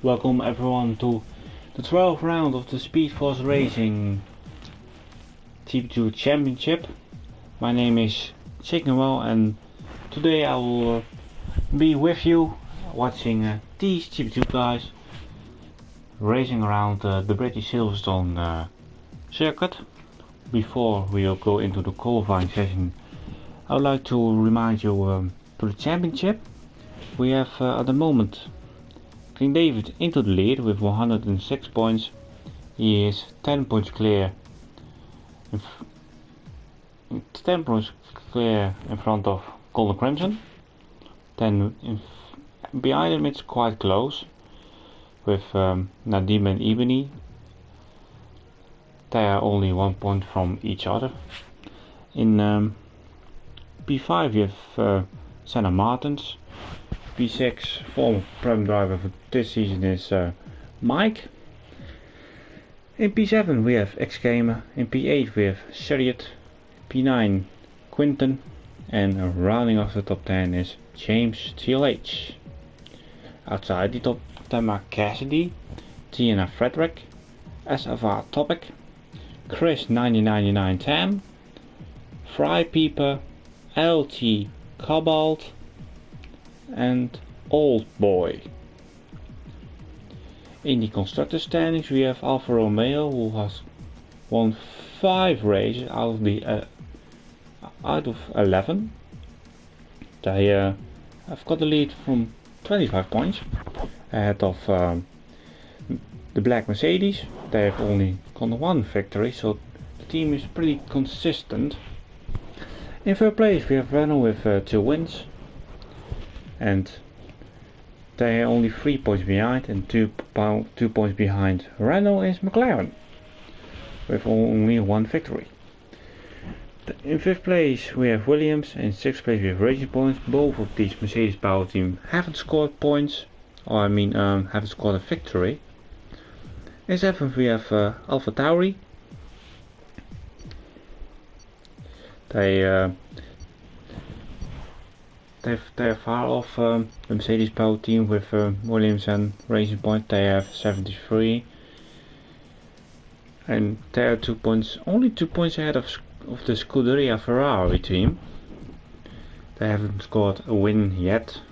Welcome everyone to the 12th round of the Speed Force Racing GP2 Championship. My name is Well, and today I will be with you watching these GP2 guys racing around the British Silverstone circuit. Before we will go into the qualifying session, I would like to remind you to the championship. We have at the moment King David into the lead with 106 points. He is 10 points clear. 10 points clear in front of Golden Crimson. Then behind him it's quite close with Nadim and Ebony. They are only 1 point from each other. In P5 we have Senna Martins. P6 former Prem driver for this season is Mike. In P7 we have X-Gamer. In P8 we have Chariot. P9 Quinton. And rounding off the top 10 is James TLH. Outside the top 10 are Cassidy, Tiana Frederick, SFR Topic, Chris 9099 Tam, Fry Peeper, LT Cobalt, and Old Boy. In the constructor standings we have Alfa Romeo, who has won 5 races out of 11. They have got the lead from 25 points ahead of the black Mercedes. They have only got 1 victory, so the team is pretty consistent. In third place we have Renault with 2 wins, and they are only 3 points behind, and 2 points behind Renault is McLaren with only 1 victory. In 5th place we have Williams, in 6th place we have Racing Points. Both of these Mercedes power team haven't scored points, or haven't scored a victory. In 7th we have Alpha Tauri. They're far off the Mercedes power team with Williams and Racing Point. They have 73, and they are only 2 points ahead of the Scuderia Ferrari team. They haven't scored a win yet.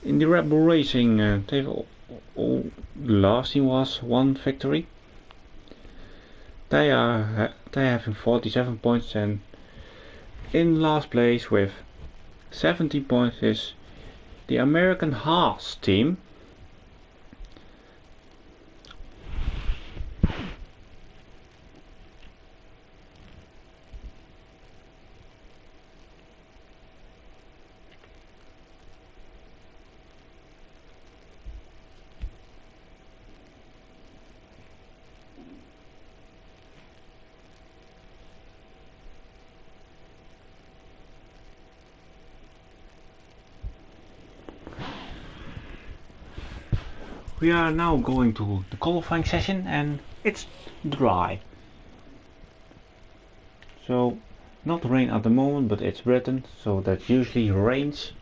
In the Red Bull Racing, the last team was 1 victory. They are having 47 points, and in last place with 17 points is the American Haas team. We are now going to the qualifying session, and it's dry. So, not rain at the moment, but it's Britain, so that usually rains.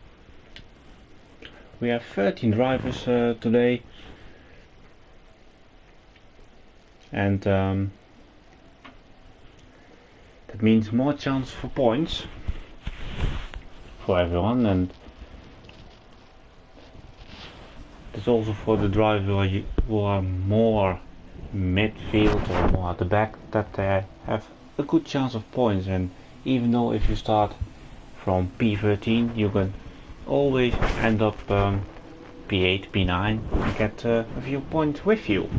We have 13 drivers today, and that means more chance for points for everyone, and it's also for the drivers who are more midfield or more at the back, that they have a good chance of points. And even though if you start from P13, you can always end up P8, P9 and get a few points with you.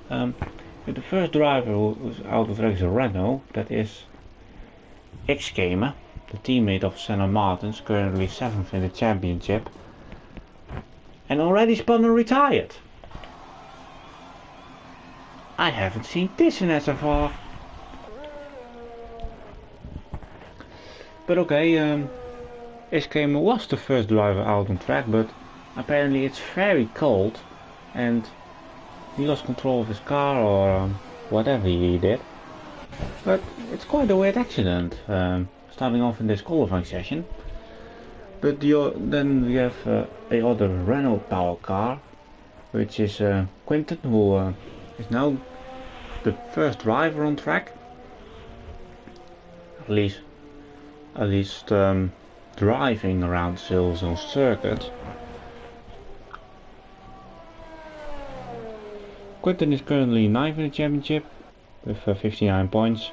The first driver who's out of the race is Renault, that is X-Gamer, the teammate of Senna Martins, currently 7th in the championship. And already spun and retired. I haven't seen this in SFR. But okay, X-Gamer was the first driver out on track, but apparently it's very cold and he lost control of his car or whatever he did. But it's quite a weird accident, starting off in this qualifying session. But then we have a other Renault power car which is Quinten, who is now the first driver on track. At least driving around Silverstone circuit. Quinten is currently 9th in the championship with 59 points,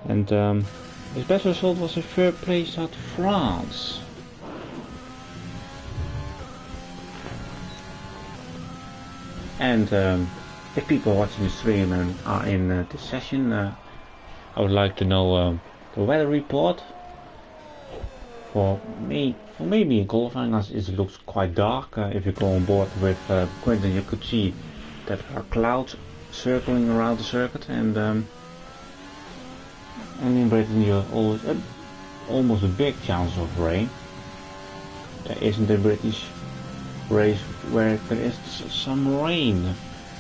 and his best result was a 3rd place at France. And if people watching the stream and are in this session, I would like to know the weather report for me in qualifying, as it looks quite dark. If you go on board with Quinten, you could see that there are clouds circling around the circuit, and in Britain you always almost a big chance of rain. There isn't a British race where there is some rain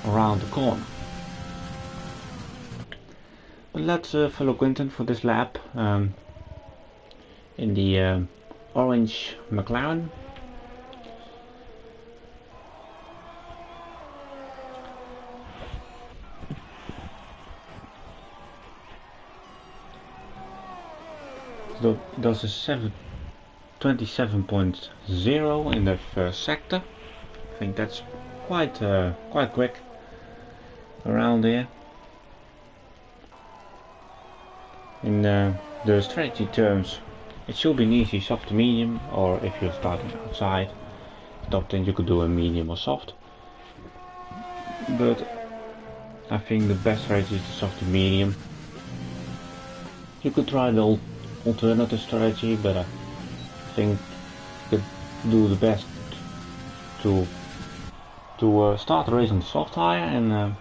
around the corner. But let's follow Quinten for this lap in the orange McLaren. So it does a 27.0 in the first sector. I think that's quite quick around here. In the strategy terms, it should be an easy soft to medium, or if you're starting outside top 10 you could do a medium or soft. But I think the best strategy is the soft to medium. You could try the alternative strategy, but I think you could do the best to start the race on the soft tire and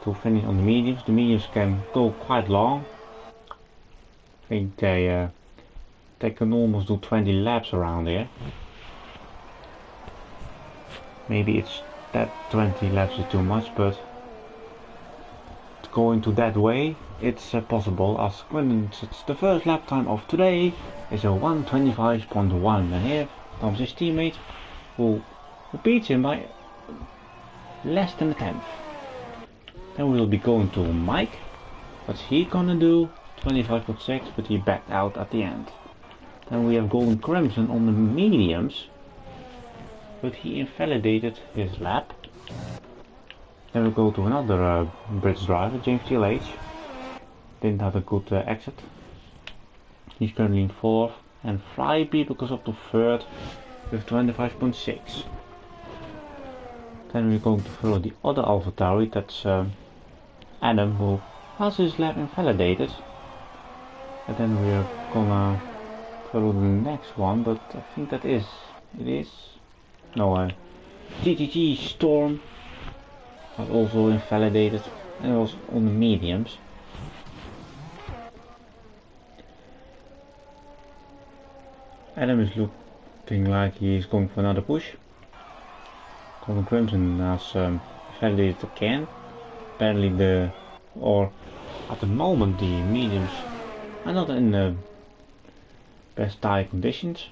to finish on the mediums. The mediums can go quite long. I think they can almost do 20 laps around here. Maybe it's that 20 laps is too much, but going to that way it's possible, as Quinten's the first lap time of today is a 1:25.1, and here comes his teammate who beats him by less than a tenth. Then we'll be going to Mike. What's he gonna do? 25.6, but he backed out at the end. Then we have Golden Crimson on the mediums, but he invalidated his lap. Then we go to another British driver, James TLH. Didn't have a good exit. He's currently in 4th, and Fryby because of the 3rd with 25.6. Then we're going to follow the other AlphaTauri, that's Adam, who has his lap invalidated. And then we're gonna follow the next one, but I think it is GT2 Storm was also invalidated, and it was on the mediums. Adam is looking like he's going for another push. Golden Crimson has invalidated again. Apparently at the moment the mediums are not in the best tire conditions.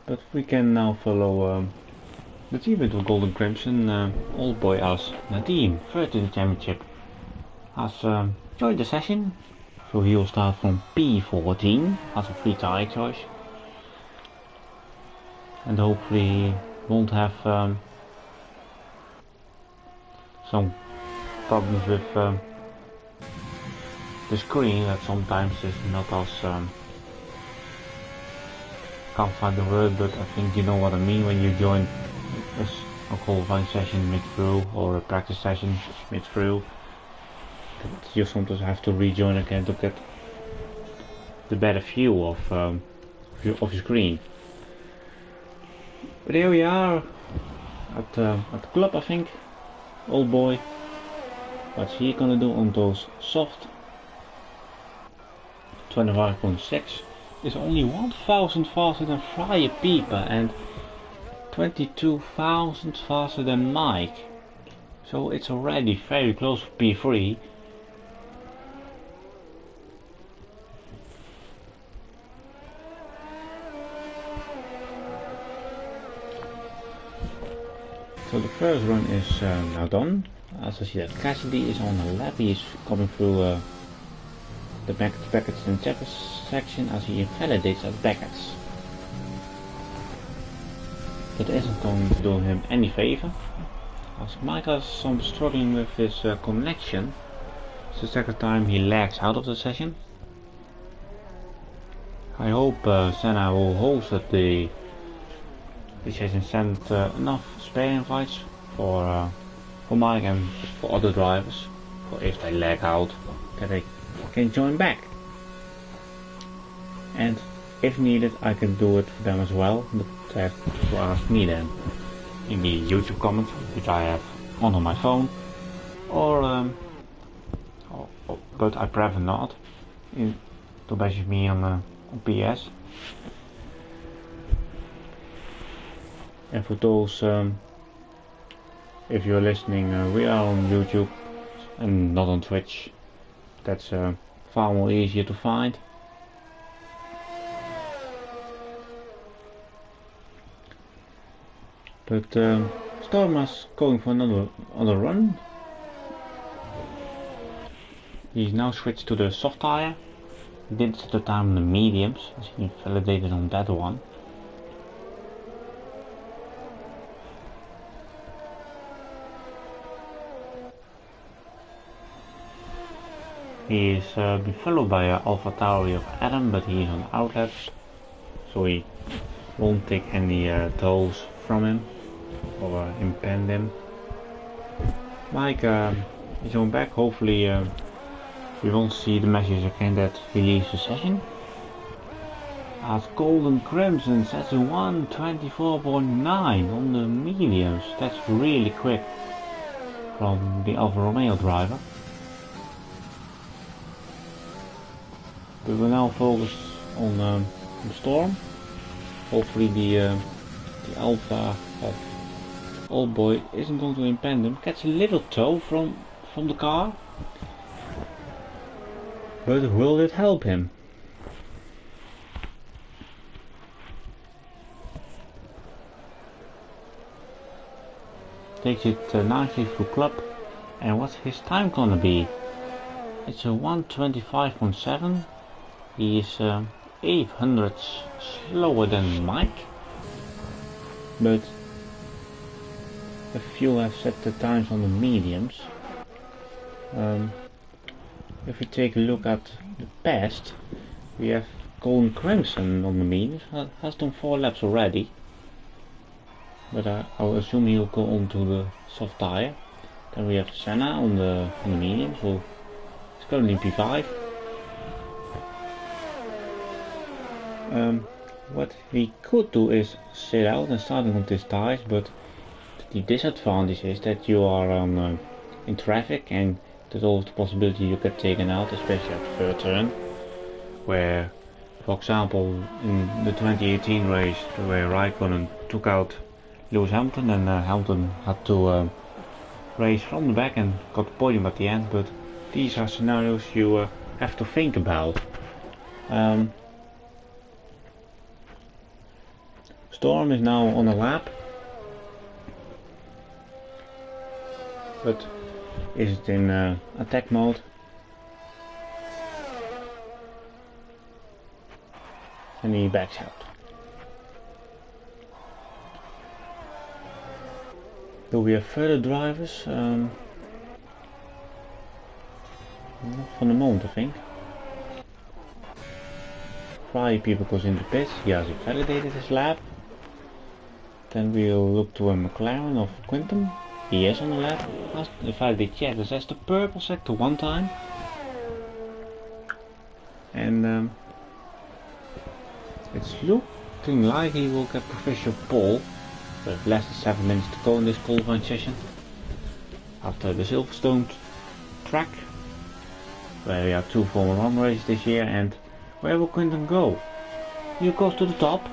But we can now follow the teammate of Golden Crimson, old boy as Nadim, 3rd in the championship, has joined the session. So he'll start from P14 as a free tire choice. And hopefully he won't have some problems with the screen, that sometimes is not as can't find the word, but I think you know what I mean when you join a qualifying session mid-through or a practice session mid-through. You sometimes have to rejoin again to get the better view of your screen. But here we are at the club, I think. Old boy. What's he gonna do on those soft? 25.6 is only 1,000 faster than Fryer Pieper and 22,000 faster than Mike. So it's already very close to P3. So the first run is now done. As I see that Cassidy is on the lap, he is coming through the Beckett's and Checkers section as he invalidates at Beckett's. That isn't going to do him any favor, as Mike has some struggling with his connection. It's the second time he lags out of the session. I hope Senna will host that the session sent enough spare invites for Mike and for other drivers, for if they lag out, that they can join back. And if needed, I can do it for them as well, but they have to ask me then in the YouTube comments, which I have on my phone, or but I prefer not to message me on PS. And for those, if you're listening, we are on YouTube and not on Twitch. That's far more easier to find. But Stormer's going for another run. He's now switched to the soft tire. He did set the time on the mediums, as he validated on that one. He is been followed by Alpha Tauri of Adam, but he is on outlets, so he won't take any toes from him or impede him. Mike is on back. Hopefully we won't see the message again that he leaves the session. As Golden Crimson sets a 1:24.9 on the mediums. That's really quick from the Alfa Romeo driver. We will now focus on the Storm. Hopefully the Alpha of Old Boy isn't going to impede him. Gets a little toe from the car, but will it help him? Takes it nicely through club, and what's his time gonna be? It's a 1:25.7. He is 800 slower than Mike, but a few have set the times on the mediums. If we take a look at the past, we have Golden Crimson on the mediums, has done 4 laps already, but I'll assume he'll go on to the soft tire. Then we have Senna on the mediums, who is currently P5. What we could do is sit out and start on these tires, but the disadvantage is that you are on in traffic, and there's always the possibility you get taken out, especially at the third turn, where, for example, in the 2018 race, where Raikkonen took out Lewis Hamilton, and Hamilton had to race from the back and got the podium at the end. But these are scenarios you have to think about. Storm is now on a lap, but is it in attack mode? And he backs out. Do we have further drivers? Not for the moment, I think. Prix people goes into pits. He has validated his lap. Then we'll look to a McLaren of Quintum. He is on the lap. If I did check, this has the purple sector one time. And it's looking like he will get provisional pole, with less than 7 minutes to go in this qualifying session. After the Silverstone track, where we have 2 Formula 1 races this year. And where will Quintum go? He goes to the top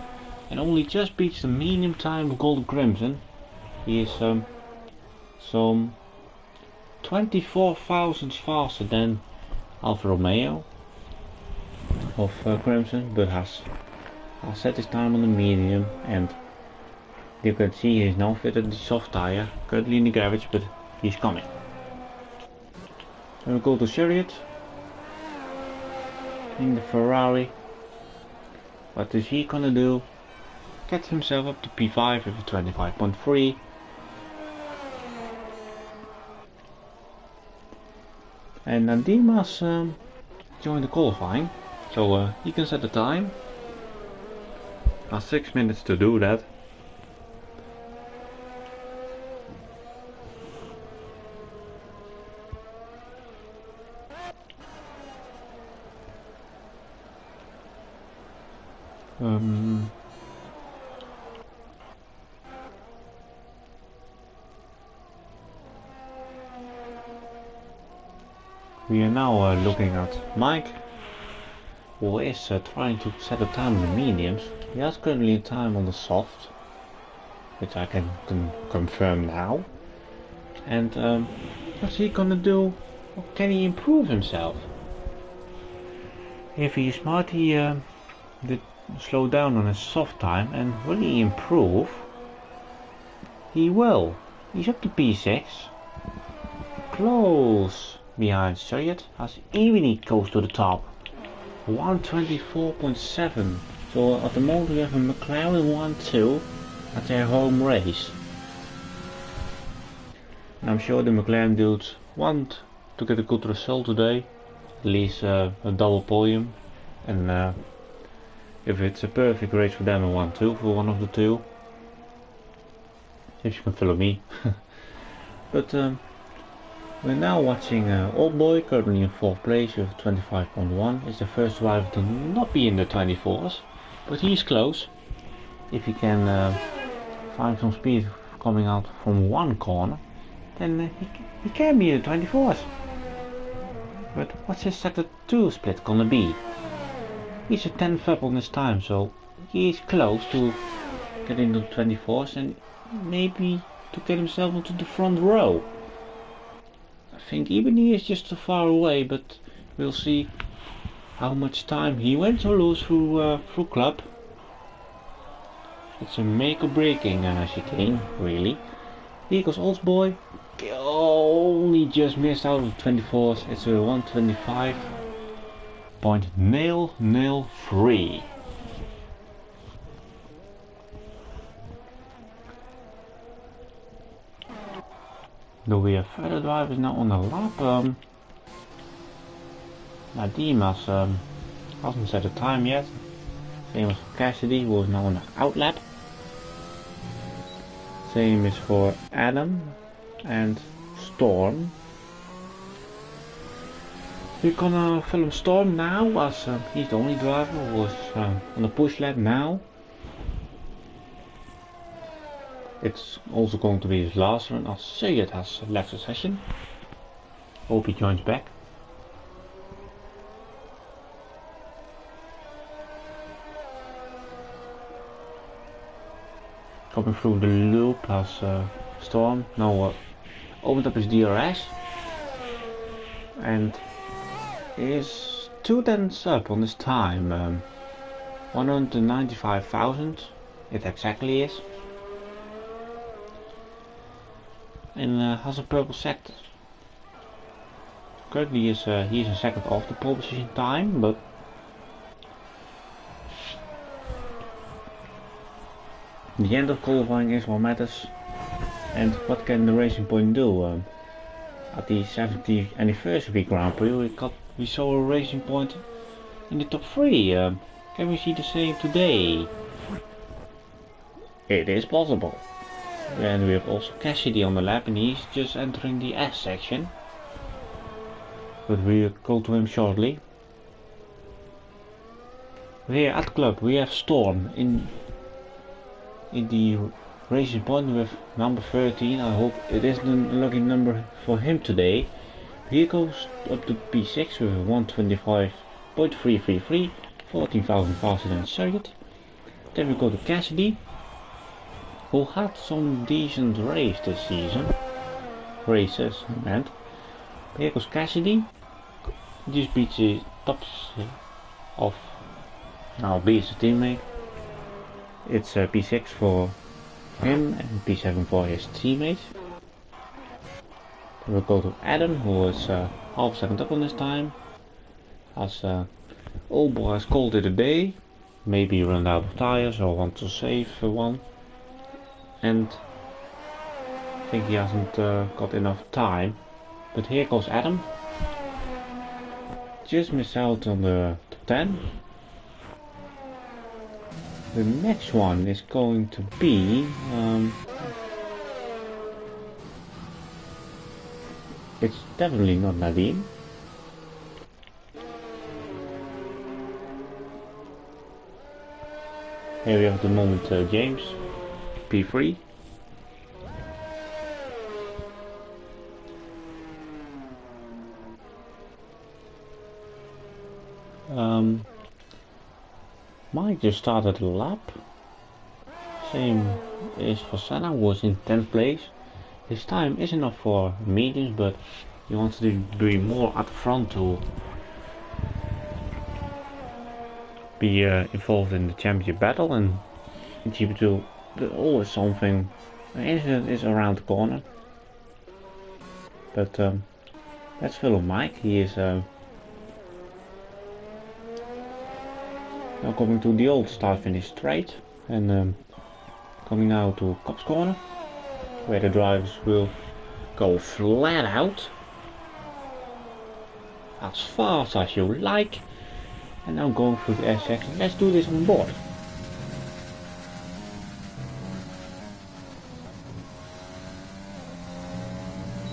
and only just beats the medium time of Golden Crimson. He is some 24 thousandths faster than Alfa Romeo of Crimson, but has set his time on the medium, and You can see he's now fitted the soft tire, currently in the garage, but he's coming. Then we go to Chariot in the Ferrari. What is he gonna do? Get himself up to P5 with a 25.3. And Dimas joined the qualifying, so he can set the time. Has 6 minutes to do that. We are now looking at Mike, who is trying to set a time on the mediums. He has currently a time on the soft, which I can confirm now. And what's he gonna do? Or can he improve himself? If he's smart, he did slow down on his soft time, and will he improve? He will. He's up to P6. Close behind Chariot, as even goes to the top. 124.7. So at the moment we have a McLaren 1-2 at their home race. And I'm sure the McLaren dudes want to get a good result today, at least a double podium, and if it's a perfect race for them, a 1-2 for one of the two, if you can follow me. But we're now watching Old Boy, currently in 4th place with 25.1. Is the first driver to not be in the 24s, but he's close. If he can find some speed coming out from one corner, then he can be in the 24s. But what's his sector 2 split gonna be? He's a 10th up on his time, so he's close to getting into the 24s and maybe to get himself into the front row. I think even he is just too far away, but we'll see how much time he went to lose through club. It's a make or breaking chicane, really. Here goes Old Boy. Only just missed out of the 24s. It's a 125.003. Do we have further drivers now on the lap? Dimas hasn't set a time yet. Same as for Cassidy, who is now on the out lap. Same is for Adam and Storm. We're gonna film Storm now, as he's the only driver who is on the push lap now. It's also going to be his last run, as Sayed has left the session. Hope he joins back. Coming through the loop as Storm now opened up his DRS and is 2 tenths up on his time. 195,000 it exactly is. And has a purple sector. Currently he's a second off the pole position time, but the end of qualifying is what matters. And what can the Racing Point do? At the 70th anniversary Grand Prix we saw a Racing Point in the top 3. Can we see the same today? It is possible. And we have also Cassidy on the lap, and he's just entering the S section. But we'll go to him shortly. Here at the club we have Storm in the Racing Point with number 13. I hope it is the lucky number for him today. Here goes up to P6 with a 125.333, 14,000 faster than Chariot. Then we go to Cassidy, who had some decent races this season. Here goes Cassidy. Just beats the tops of now B's teammate. It's P6 for him and P7 for his teammates. Then we'll go to Adam, who is half a second up on this time. As old boy has called it a day. Maybe run out of tires or want to save one. And I think he hasn't got enough time. But here goes Adam. Just missed out on the top 10. The next one is going to be it's definitely not Nadine. Here we have at the moment James, P3. Mike just started a lap. Same is for Senna, who was in 10th place. His time is enough for mediums, but he wants to be more at the front to be involved in the championship battle. And in GP2 there's always something. An incident is around the corner. But let's follow Mike. He is now coming to the old start-finish straight, and coming now to Cops Corner, where the drivers will go flat out as fast as you like, and now going through the S section. Let's do this on board.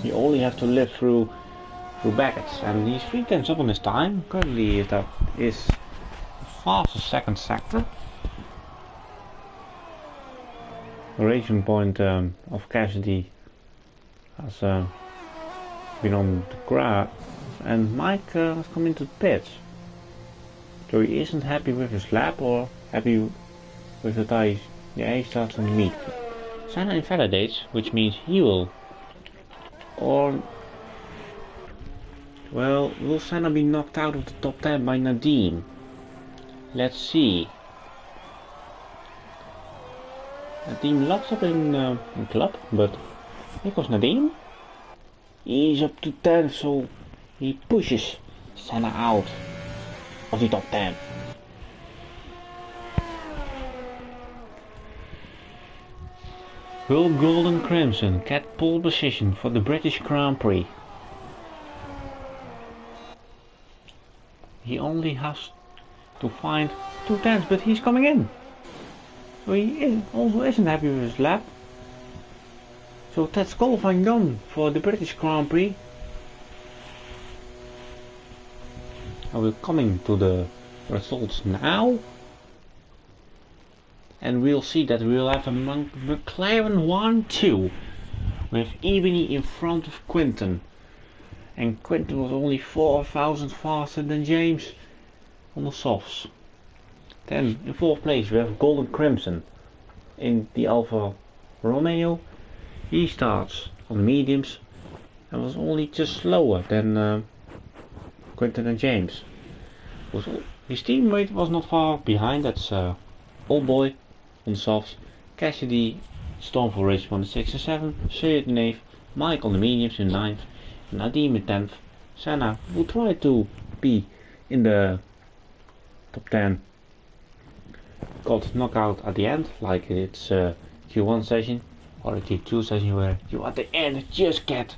You only have to live through Baggett's, and he's 3/10 up on his time. Currently that is fastest second sector. The racing point of Cassidy has been on the graph, and Mike has come into the pits. So he isn't happy with his lap or happy with the tires. Yeah, he starts on the meat. Senna invalidates, which means he will, or well, will Senna be knocked out of the top 10 by Nadine? Let's see. Nadine locks up in club, but here goes Nadine. He's up to 10, so he pushes Senna out of the top 10. Will Golden Crimson get pole position for the British Grand Prix? He only has to find 2/10s, but he's coming in. So he also isn't happy with his lap. So that's qualifying done for the British Grand Prix. And we're coming to the results now. And we'll see that we'll have a McLaren 1-2 with Ebony in front of Quinton. And Quinton was only 4,000 faster than James on the softs. Then in 4th place we have Golden Crimson in the Alfa Romeo. He starts on the mediums and was only just slower than Quinton and James. His teammate was not far behind. That's Old Boy on the softs, Cassidy, Stormful Racing on the 6th and 7th, Shade in 8th, Mike on the mediums in 9th, Nadim in 10th. Senna will try to be in the top 10. Got knocked out at the end, like it's Q1 session or a Q2 session, where you at the end just get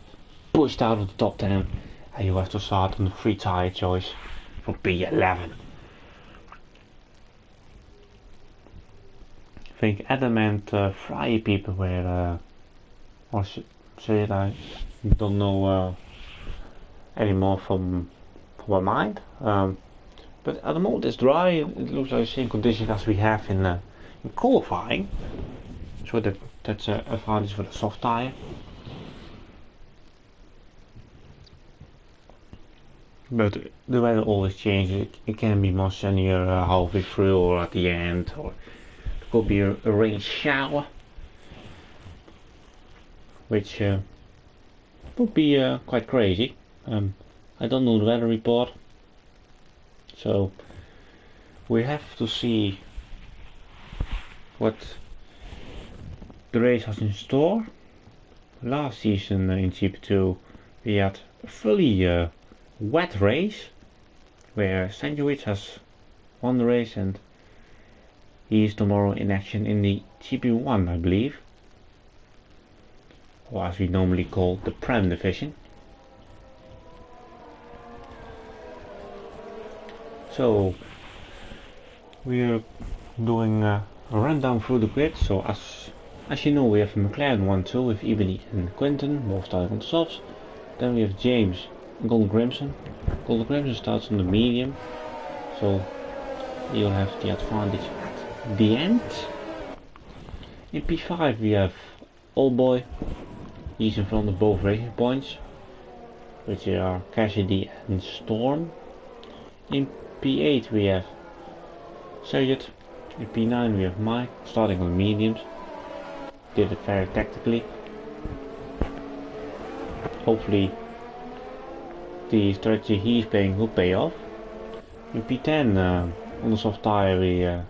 pushed out of the top 10 and you have to start on the free tire choice for P11. I think Adam and Fry people were, or say it, I don't know anymore from my mind. But at the moment it's dry. It looks like the same conditions as we have in qualifying. So that's an advantage for the soft tire. But the weather always changes. It can be more sunnier halfway through or at the end, or it could be a rain shower, which would be quite crazy. I don't know the weather report, so we have to see what the race has in store. Last season in GP2 we had a fully wet race where Sandwich has won the race, and he is tomorrow in action in the GP1, I believe, or as we normally call the Prem division. So we are doing a rundown through the grid. So as you know, we have a McLaren 1-2 with Ebony and Quinton, both starting on the softs. Then we have James and Golden Crimson. Golden Crimson starts on the medium, so he'll have the advantage at the end. In P5 we have Old Boy. He's in front of both racing points, which are Cassidy and Storm. In P8 we have Sergeant. In P9 we have Mike starting on the mediums. Did it very tactically. Hopefully the strategy he's playing will pay off. In P10 on the soft tire we have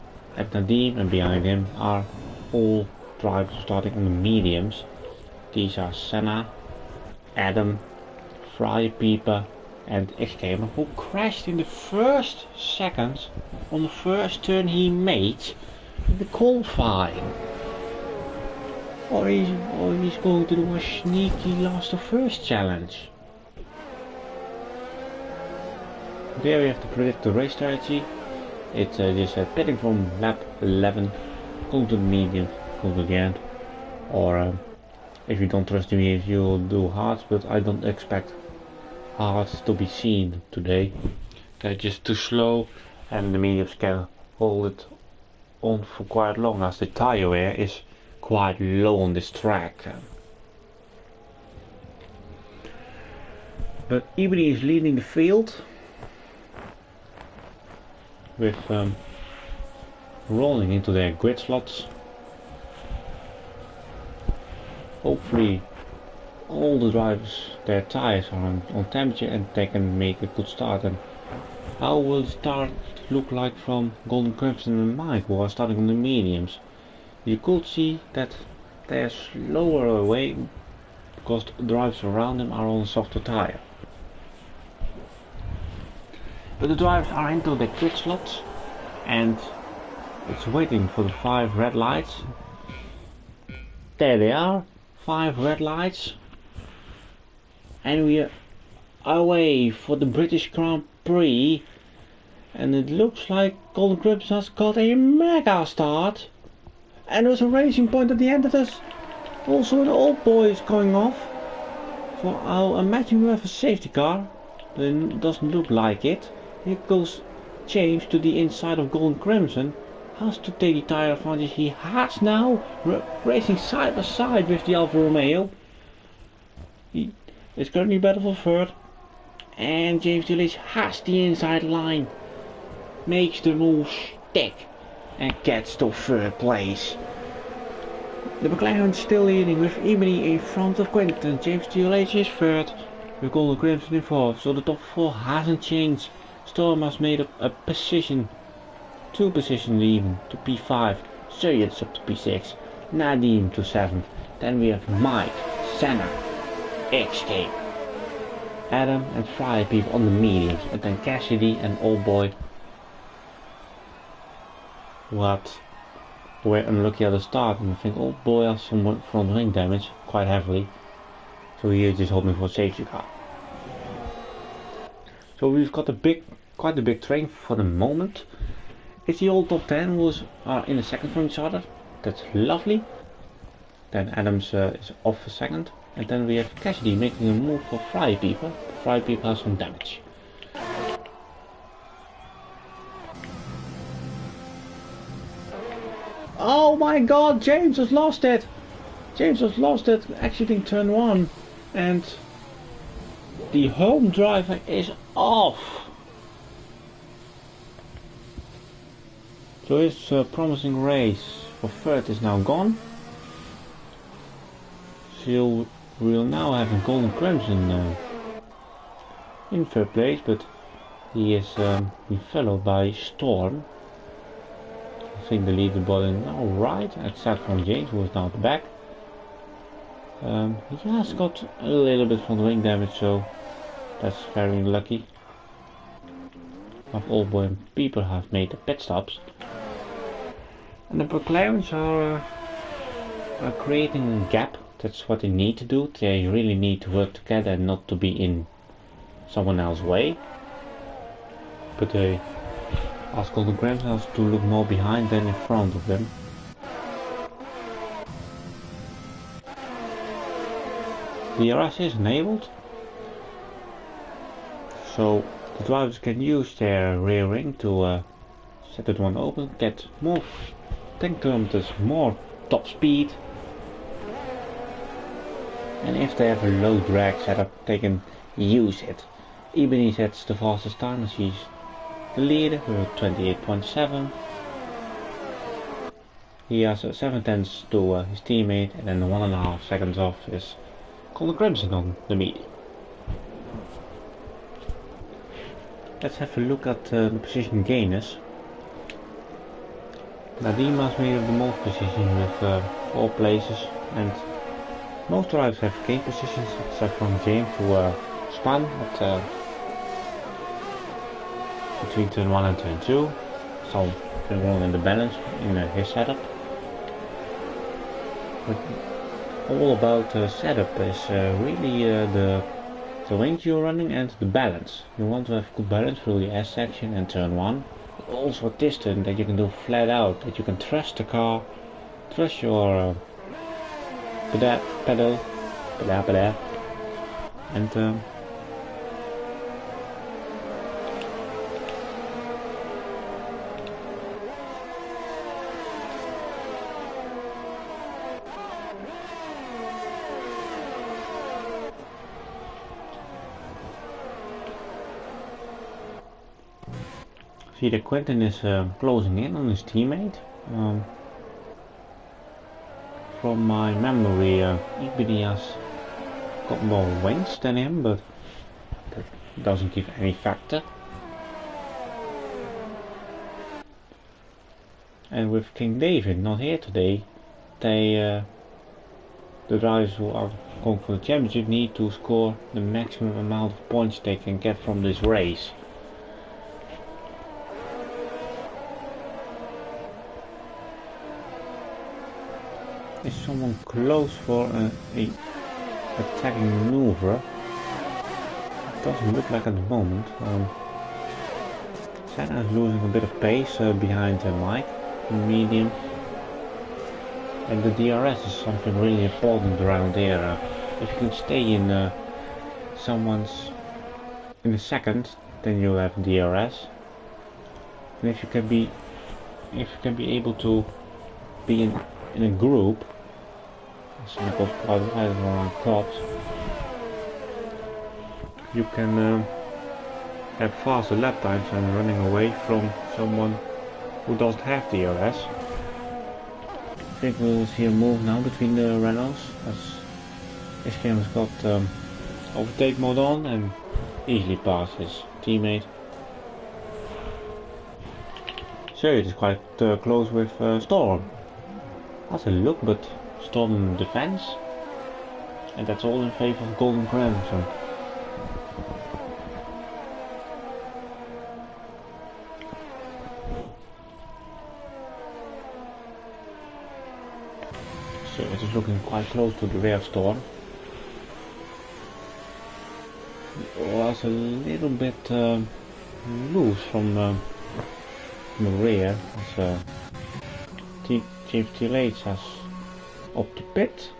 Nadim, and behind him are all drivers starting on the mediums. These are Senna, Adam, Frypeeper and X-Gamer, who crashed in the first seconds on the first turn he made in the qualifying. Or he's going to do a sneaky last to first challenge. There we have to predict the race strategy. It's just pitting from lap 11, going to the medium, going to the end. Or if you don't trust me, if you'll do hards, but I don't expect hards to be seen today. They're just too slow, and the mediums can hold it on for quite long, as the tire wear is quite low on this track. But Ebony is leading the field with rolling into their grid slots. Hopefully all the drivers, their tires are on temperature and they can make a good start. And how will the start look like from Golden Crimson and Mike, who are starting on the mediums? You could see that they are slower away because the drivers around them are on a softer tire. But the drivers are into the grid slots and it's waiting for the 5 red lights. There they are, 5 red lights. And we are away for the British Grand Prix. And it looks like Golden Crimson has got a mega start. And there's a racing point at the end of this. Also an Old Boy is going off. So I'll imagine we have a safety car. But it doesn't look like it. Here goes James to the inside of Golden Crimson. Has to take the tire advantage he has now. Racing side by side with the Alfa Romeo. He is currently battle for third. And James Dillich has the inside line. Makes the move stick. And gets to third place. The McLaren is still leading with Ebony in front of Quinton. James Dillich is third. With Golden Crimson in fourth. So the top 4 hasn't changed. Storm has made up a position. 2 positions even to P5. Sirius up to P6. Nadim to 7th. Then we have Mike, Senna, X-Game, Adam and Frypeeper on the mediums. And then Cassidy and Old Boy, what were unlucky at the start. And I think Old Boy has some front wing damage quite heavily. So he is just hoping for a safety car. So we've got quite a big train for the moment. It's the old top 10 who are in the second from each other. That's lovely. Then Adams is off for second. And then we have Cassidy making a move for Frypeeper. Frypeeper has some damage. Oh my god, James has lost it! James has lost it exiting turn 1. And the home driver is off. So his promising race for third is now gone. So we'll now have a Golden Crimson in third place, but he is been followed by Storm. think the leaderboard is now right, except from James, who is now at the back. He has got a little bit from the wing damage, so that's very lucky. Of all when people have made the pit stops. And the McLarens are creating a gap. That's what they need to do. They really need to work together and not to be in someone else's way. But they ask all the grandmas to look more behind than in front of them. The RS is enabled, so the drivers can use their rear ring to set that one open, get more 10 kilometers more top speed, and if they have a low drag setup they can use it. Even he sets the fastest time as he's the leader with 28.7. He has 7 tenths to his teammate, and then 1.5 seconds off is Golden Crimson on the medium. Let's have a look at the position gainers. Nadima's made up the most position with 4 places, and most drivers have gained positions except from James, who spun at between turn 1 and turn 2. So they're wrong in the balance in his setup. But all about setup is really the range you're running and the balance. You want to have good balance through the S section and turn 1. But also distance that you can do flat out, that you can trust the car, trust your pedal, and see that Quentin is closing in on his teammate. From my memory, Ibini has got more wins than him, but that doesn't give any factor. And with King David not here today, they the drivers who are going for the championship need to score the maximum amount of points they can get from this race. Is someone close for a attacking maneuver? It doesn't look like at the moment. Senna is losing a bit of pace behind Mike in medium, and the DRS is something really important around here. If you can stay in someone's in a second, then you'll have DRS, and if you can be able to be in a group, goes quite wide around tops, you can have faster lap times and running away from someone who doesn't have DRS. I think we'll see a move now between the Renaults as SKM has got overtake mode on and easily passed his teammate. So it is quite close with Storm. Has a look, but Storm in defense, and that's all in favor of Golden Crimson. So it is looking quite close to the rear of Storm. It was a little bit loose from the rear, as James TLH has up to pit.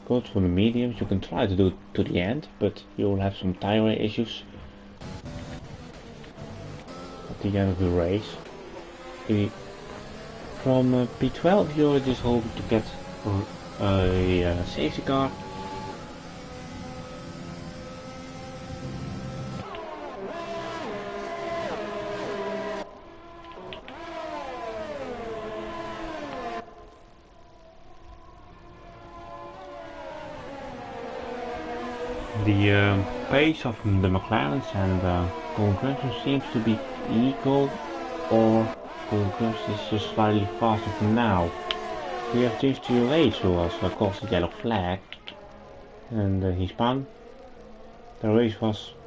Goes for the mediums. You can try to do it to the end, but you will have some tire issues at the end of the race. From P12 you're just hoping to get a safety car. The pace of the McLarens and Golden Crimson seems to be equal or Golden Crimson is just slightly faster for now. We have GP2 who was caused the yellow flag, and he spun. The race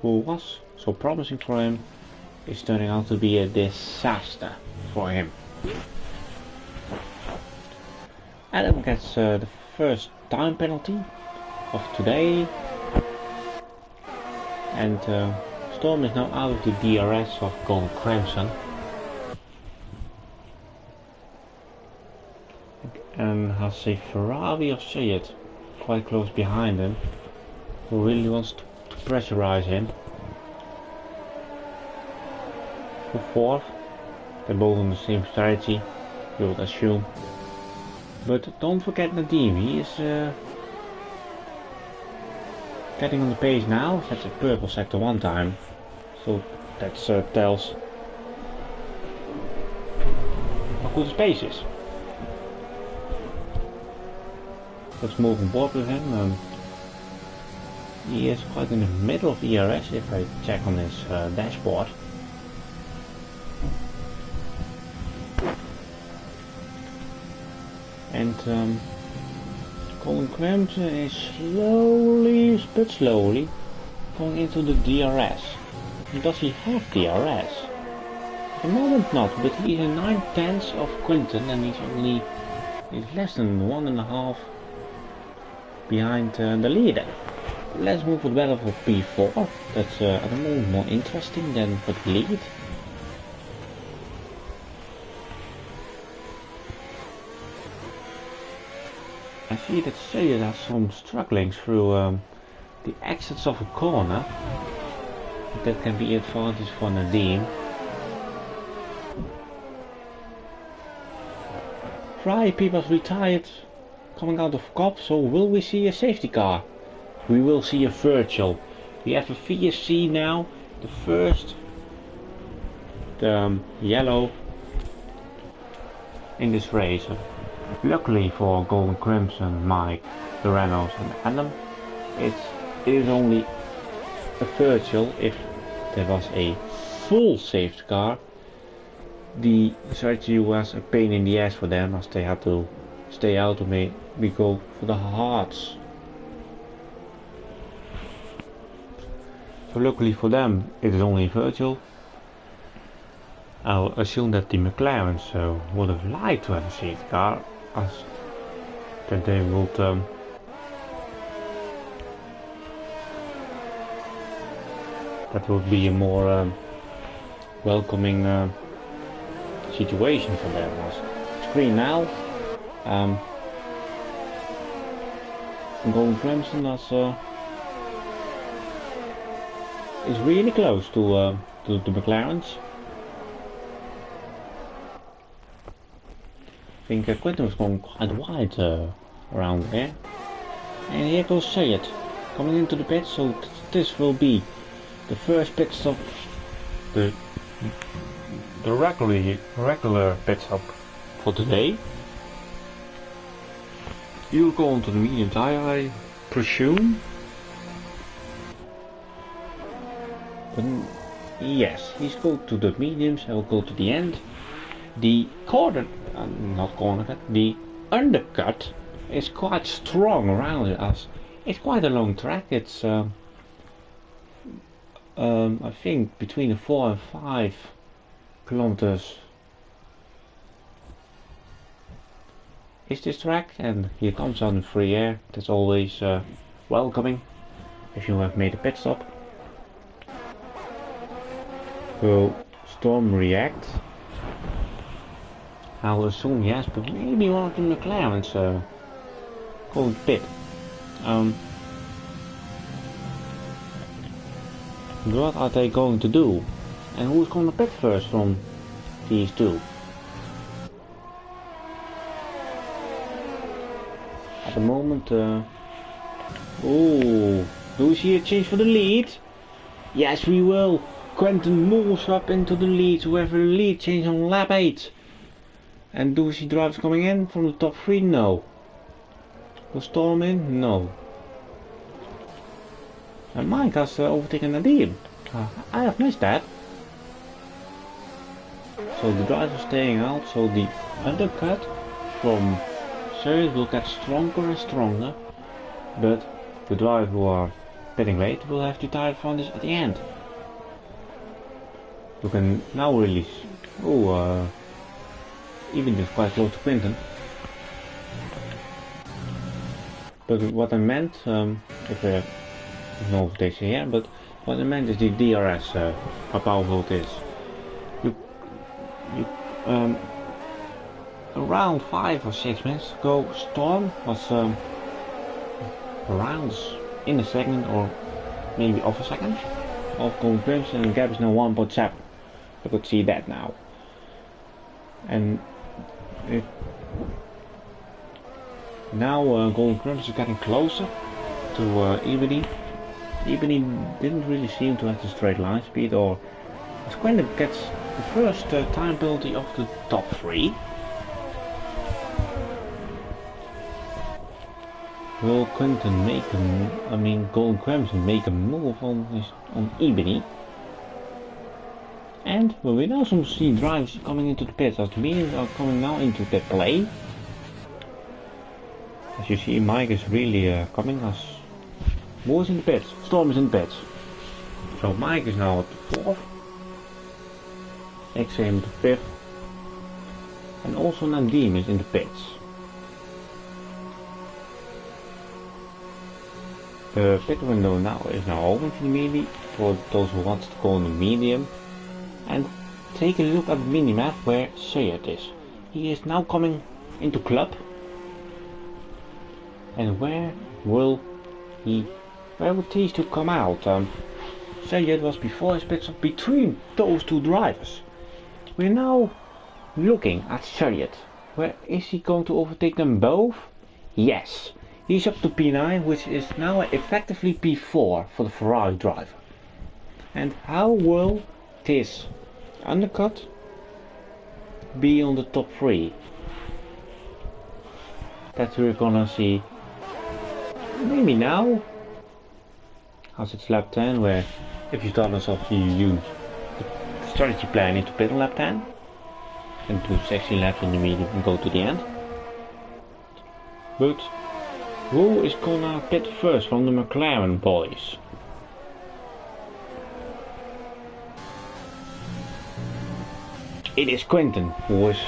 who was so promising for him is turning out to be a disaster for him. Adam gets the first time penalty of today, and Storm is now out of the DRS of Golden Crimson. And has a Ferrari of Sayed quite close behind him, who really wants to pressurize him. For fourth, they're both on the same strategy, you would assume. But don't forget Nadim, he is getting on the pace now. That's a purple sector one time, so that tells how good his pace is. Let's move on board with him. He is quite in the middle of ERS if I check on his dashboard. And Golden Crimson is slowly, but slowly, going into the DRS. Does he have DRS? At the moment not, but he's a 9/10 of Quinton, and he's less than 1.5 behind the leader. Let's move for the battle for P4. That's at the moment more interesting than for the lead. I see that Sayed has some struggling through the exits of a corner. That can be advantage for Nadim. Prix was retired coming out of COP, so will we see a safety car? We will see a virtual. We have a VSC now, the first yellow in this race. Luckily for Golden Crimson, Mike, the Reynolds and Adam, it is only a virtual. If there was a full safety car, the strategy was a pain in the ass for them, as they had to stay out of me. We go for the hards. So luckily for them, it is only virtual. I'll assume that the McLarens would have liked to have a safety car, as that they would that would be a more welcoming situation for them. Screen now. Golden Crimson is really close to the McLarens. I think Quinton was going quite wide around there. And here goes Sayed coming into the pit, so this will be the first pit stop, the regular pit stop for today. You'll go onto the medium tire, I presume. But yes, he's going to the mediums. I will go to the end. The corner, the undercut is quite strong around it, as it's quite a long track. It's I think between 4 and 5 kilometers is this track, and here comes on the free air. That's always welcoming if you have made a pit stop. Will Storm react? I'll assume yes, but maybe one of the McLarens go to pit. What are they going to do? And who's going to pit first from these two? At the moment, oh, do we see a change for the lead? Yes, we will. Quentin moves up into the lead. Whoever the lead change on lap 8. And do we see drivers coming in from the top 3? No. Will Storm in? No. And Mike has overtaken Nadim. I have missed that. So the driver staying out, so the undercut from Chariot will get stronger and stronger, but the drivers who are pitting late will have the tire advantage at the end. You can now really even is quite close to Quinten. But what I meant, if I don't know if they say here, but what I meant is the DRS, how powerful it is. Around 5 or 6 minutes ago, Storm was around in a second or maybe off a second of Golden Crimson, and the gap is now 1.7. I could see that now. And now Golden Crimson is getting closer to Ebony. Ebony didn't really seem to have the straight line speed, or Quinten gets the first time penalty of the top 3. Will Quinten make Golden Crimson make a move on Ebony? And will we also see drivers coming into the pits as the mediums are coming now into the play? As you see, Mike is really coming as Moore is in the pits, Storm is in the pits. So Mike is now at the 4th, XM to 5th, and also Nadim is in the pits. The pit window now is open for the medium, for those who want to go in the medium. And take a look at the minimap where Sayed is. He is now coming into club. And where will these two come out? Sayed was before his pit stop between those two drivers. We're now looking at Sayed. Where is he going to overtake them both? Yes. He's up to P9, which is now effectively P4 for the Ferrari driver. And how will this undercut be on the top 3? That we're gonna see maybe now, as it's lap 10, where if you start us off you use the strategy planning to pit on lap 10 and do 16 laps in the medium and go to the end. But who is gonna pit first from the McLaren boys? It is Quinten who is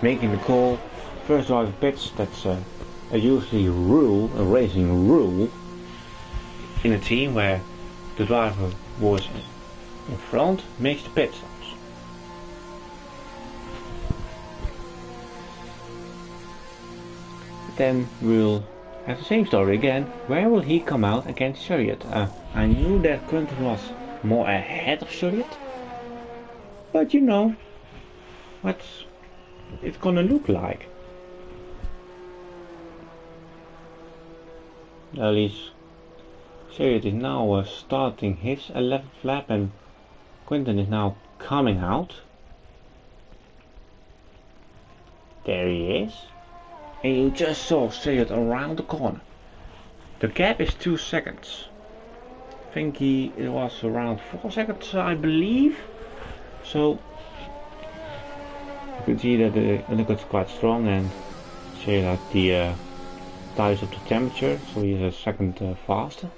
making the call. First driver pits, that's a usually rule, a racing rule in a team where the driver who is in front makes the pit stops. Then we'll have the same story again. Where will he come out against Chariot? I knew that Quinten was more ahead of Chariot, but you know what's it's gonna look like. At least Chariot is now starting his 11th lap and Quinten is now coming out. There he is. And you just saw Chariot around the corner. The gap is 2 seconds. I think it was around 4 seconds, I believe. So you can see that the undercut's quite strong, and Chariot had the tires up to temperature, so he's a second faster.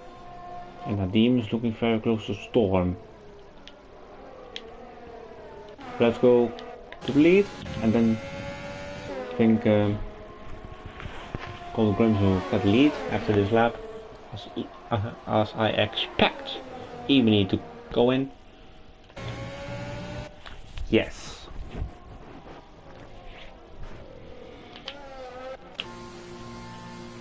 And Nadim is looking very close to Storm. Let's go to the lead, and then I think Golden Crimson will get the lead after this lap, as I expect Ebony to go in. Yes.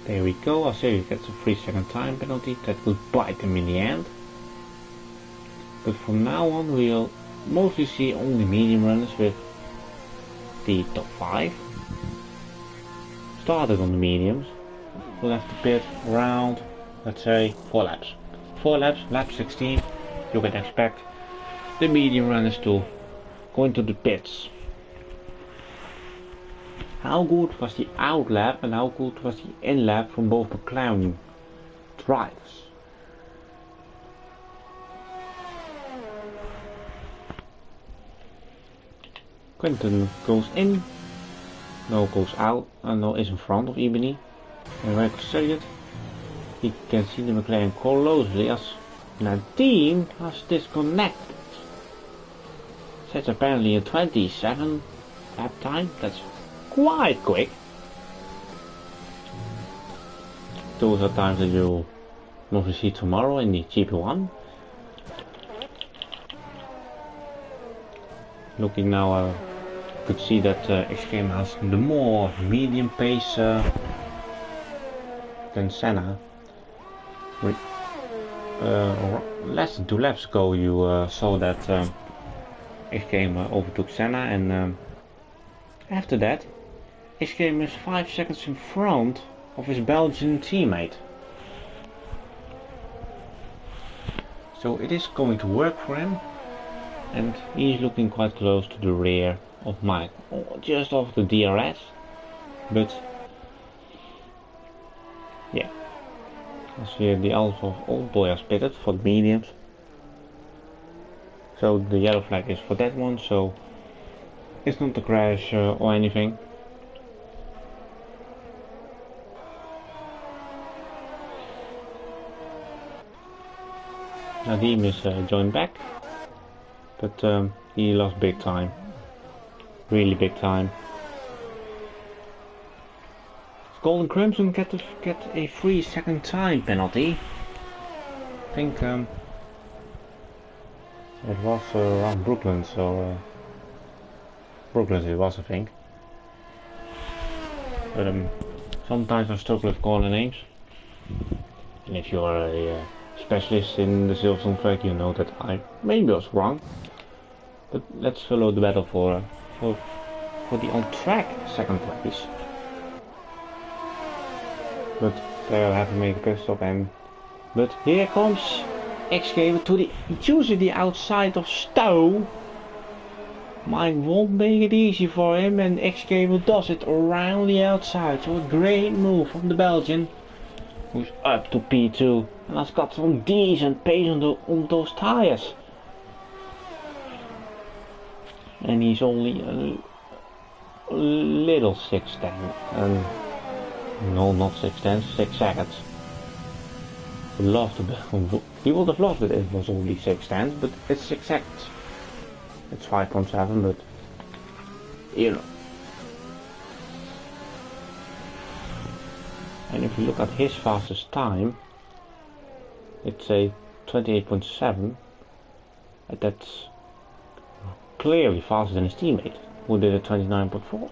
There we go. I'll say he gets a 3-second time penalty that will bite him in the end. But from now on we'll mostly see only medium runners with the top 5. Started on the mediums. We'll have to pit around, let's say, 4 laps. 4 laps, lap 16, you can expect the medium runners to go into the pits. How good was the out lap and how good was the in lap from both McLaren drivers? Quinten goes in, no goes out, and no is in front of Ebony. And when I say it, you can see the McLaren closely as 19 has disconnected. That's apparently a 27 lap time, that's quite quick. Those are times that you'll mostly see tomorrow in the GP1. Looking now, you could see that XGame has the more medium pace than Senna. Less than 2 laps ago you saw that XGame overtook Senna, and after that XGame is 5 seconds in front of his Belgian teammate. So it is going to work for him, and he's looking quite close to the rear of Mike, just off the DRS, but yeah, as here the old boy has pitted for the mediums, so the yellow flag is for that one, so it's not a crash or anything. Nadim is joined back, but he lost big time, really big time. Golden Crimson get a 3-second time penalty. I think it was around Brooklyn, so Brooklyn it was, I think. But sometimes I struggle with calling names, and if you are a specialist in the Silverstone track, you know that I maybe was wrong. But let's follow the battle for the on track second place. But they'll have to make a pit stop, but here comes XGame to the choosing the outside of Stowe. Mike won't make it easy for him, and XGame does it around the outside. So a great move from the Belgian, who's up to P2 and has got some decent pace on those tires. And he's only a little 6'10", no, not 6'10", 6 seconds. He would have loved it if it was only 6'10", but it's 6 seconds. It's 5.7, but you know. And if you look at his fastest time, it's a 28.7, and that's clearly faster than his teammate, who did a 29.4.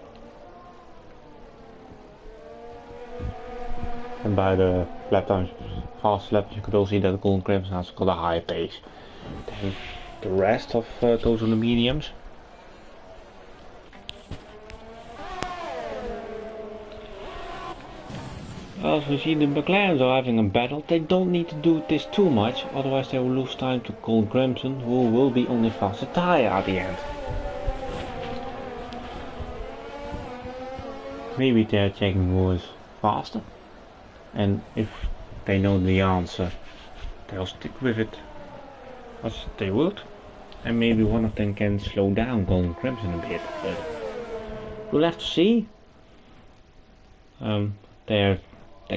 And by the lap times, fast laps, you could also see that the Golden Crimson has got a higher pace than the rest of those on the mediums. As we see, the McLarens are having a battle. They don't need to do this too much, otherwise they will lose time to Golden Crimson, who will be on the faster tire at the end. Maybe they're checking who is faster, and if they know the answer, they'll stick with it as they would, and maybe one of them can slow down Golden Crimson a bit, but we'll have to see. They're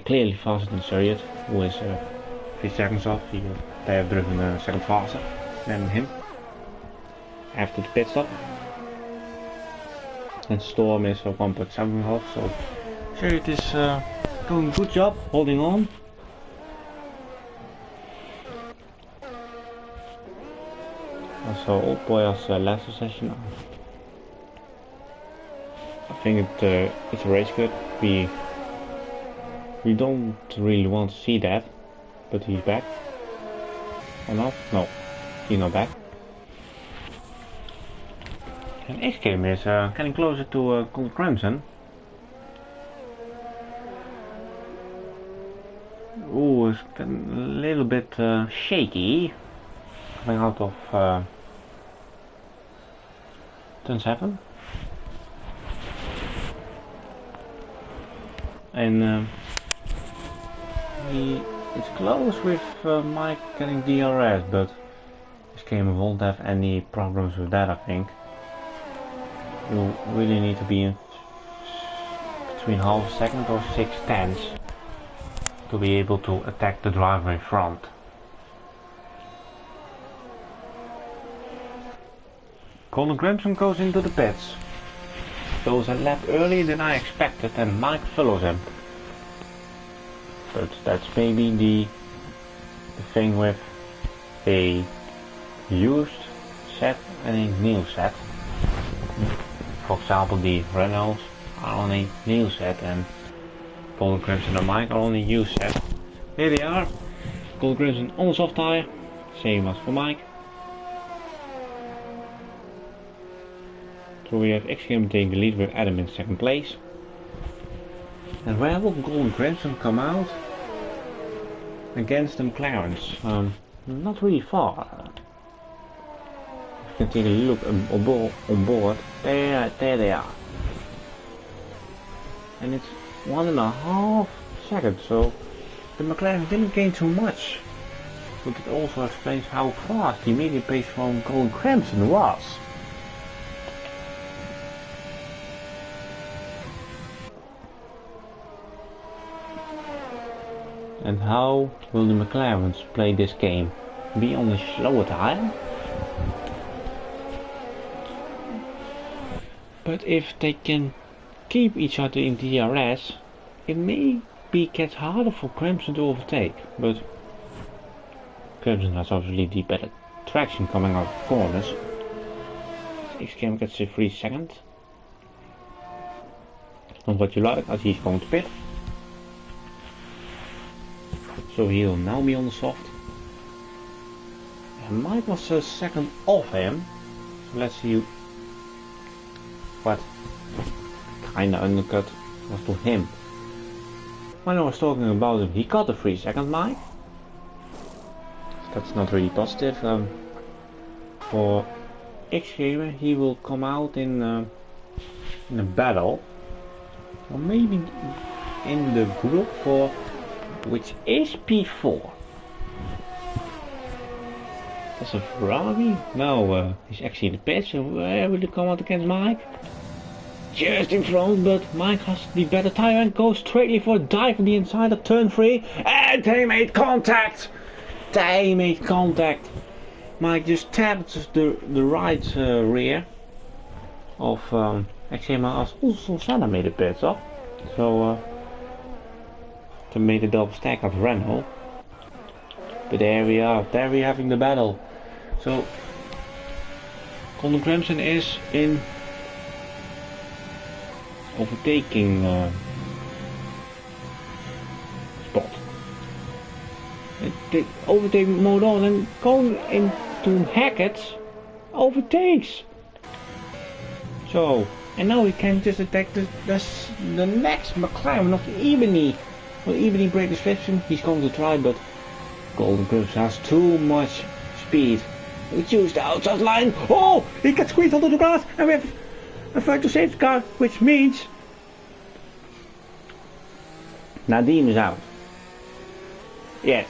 clearly faster than Surrey, who is 3 seconds off. They have driven a second faster than him after the pit stop. And Storm is 1.7 off, so Surrey is doing a good job holding on. So Old Boy has last session. I think it's a race cut. We don't really want to see that, but he's back. Or not? No, he's not back. And XGame is getting closer to Golden Crimson. Ooh, it's getting a little bit shaky. Coming out of turn 7. And it's close with Mike getting DRS, but this game won't have any problems with that, I think. you really need to be in between half a second or 6/10 to be able to attack the driver in front. Golden Crimson goes into the pits. Goes a lap earlier than I expected and Mike follows him. But that's maybe the thing with a used set and a new set. For example, the Renaults are on a new set and Golden Crimson and Mike are on a used set. Here they are. Golden Crimson on the soft tire, same as for Mike. So we have XGame taking the lead with Adam in second place. And where will Golden Crimson come out against the McLarens? Not really far. You can take a look on board. There they are. And it's 1.5 seconds, so the McLaren didn't gain too much. But it also explains how fast the medium pace from Golden Crimson was. And how will the McLarens play this game? Be on the slower tire? But if they can keep each other in DRS, it may get harder for Crimson to overtake. But Crimson has obviously the better traction coming out of corners. XGame gets a free second. And what you like, as he's going to pit. So he'll now be on the soft. And Mike was a second off him. So let's see what kinda undercut was to him. When I was talking about him, he got a 3 second Mike. That's not really positive. For XGamer, he will come out in a battle. Or maybe in the group for which is P4. That's a Ferrari. No, he's actually in the pit, so where will he come out against Mike? Just in front, but Mike has the better tire and goes straightly for a dive on the inside of turn 3. And they made contact! Mike just tapped the right rear of actually also Senna made a pit stop. So to make a double stack of Renault. But there we are, there we're having the battle. So Golden Crimson is in overtaking spot. The overtaking mode on and going into Hackett overtakes. So, and now we can just attack the next McLaren of Ebony. Well, Ebony break description, he's going to try, but Golden Crimson has too much speed. We choose the outside line. Oh, he gets squeezed onto the grass, and we have a virtual safety car, which means Nadim is out. Yes,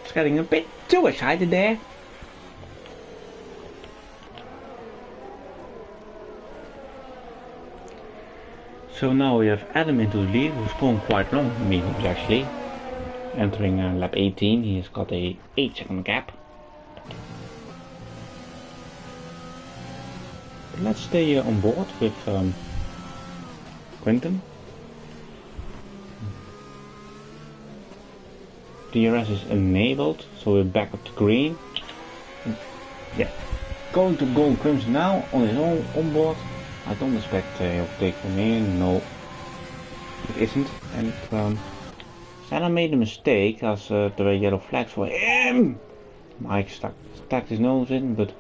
it's getting a bit too excited there. So now we have Adam into the lead, who's going quite long in mediums actually. Entering lap 18, he has got a 8 second gap. But let's stay on board with Quinten. DRS is enabled, so we're back up to green. Yeah, going to Golden Crimson now on his own on board. I don't expect a overtake from here, no, it isn't. And Senna made a mistake as there were yellow flags for him. Mike stuck his nose in, but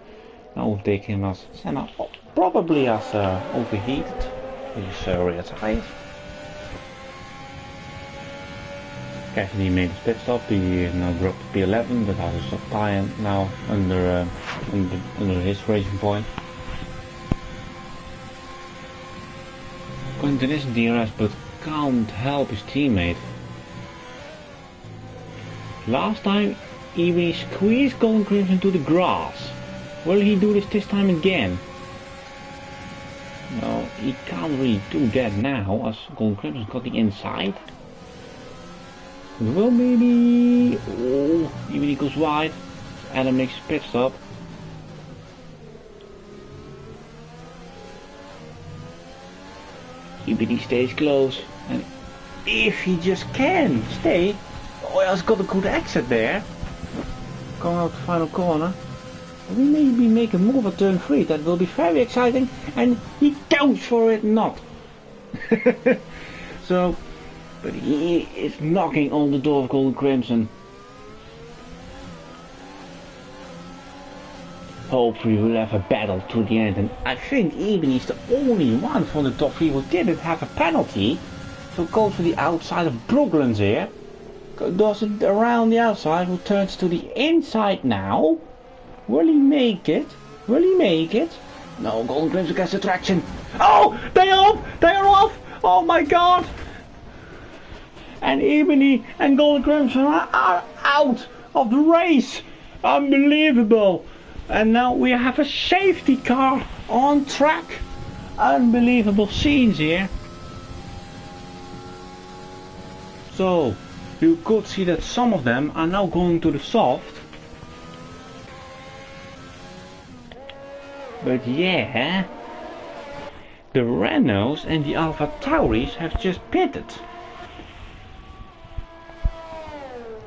no overtake him as Senna probably has overheated his rear tires. Cassidy made his pit stop, he now dropped to P11, but has a soft tire now under his racing point. Quinten is in DRS but can't help his teammate. Last time he squeezed Golden Crimson to the grass. Will he do this time again? he can't really do that now as Golden Crimson's got the inside. Well, maybe. Oh, even he goes wide. Adam makes a pit stop. Even he stays close. And if he just can stay. Oh, he has got a good exit there. Going out the final corner. We may be making a move at turn 3. That will be very exciting. And he goes for it not. So, but he is knocking on the door of Golden Crimson. Hopefully we'll have a battle to the end. And I think even he's the only one from the top 3 who didn't have a penalty. So goes to the outside of Brooklyn's here. Does it around the outside, who turns to the inside now. Will he make it? Will he make it? No, Golden Crimson gets the traction. Oh, they are off! They are off! Oh my god! And Ebony and Golden Crimson are out of the race. Unbelievable. And now we have a safety car on track. Unbelievable scenes here. So, you could see that some of them are now going to the soft. But yeah, the Renaults and the Alpha Tauris have just pitted.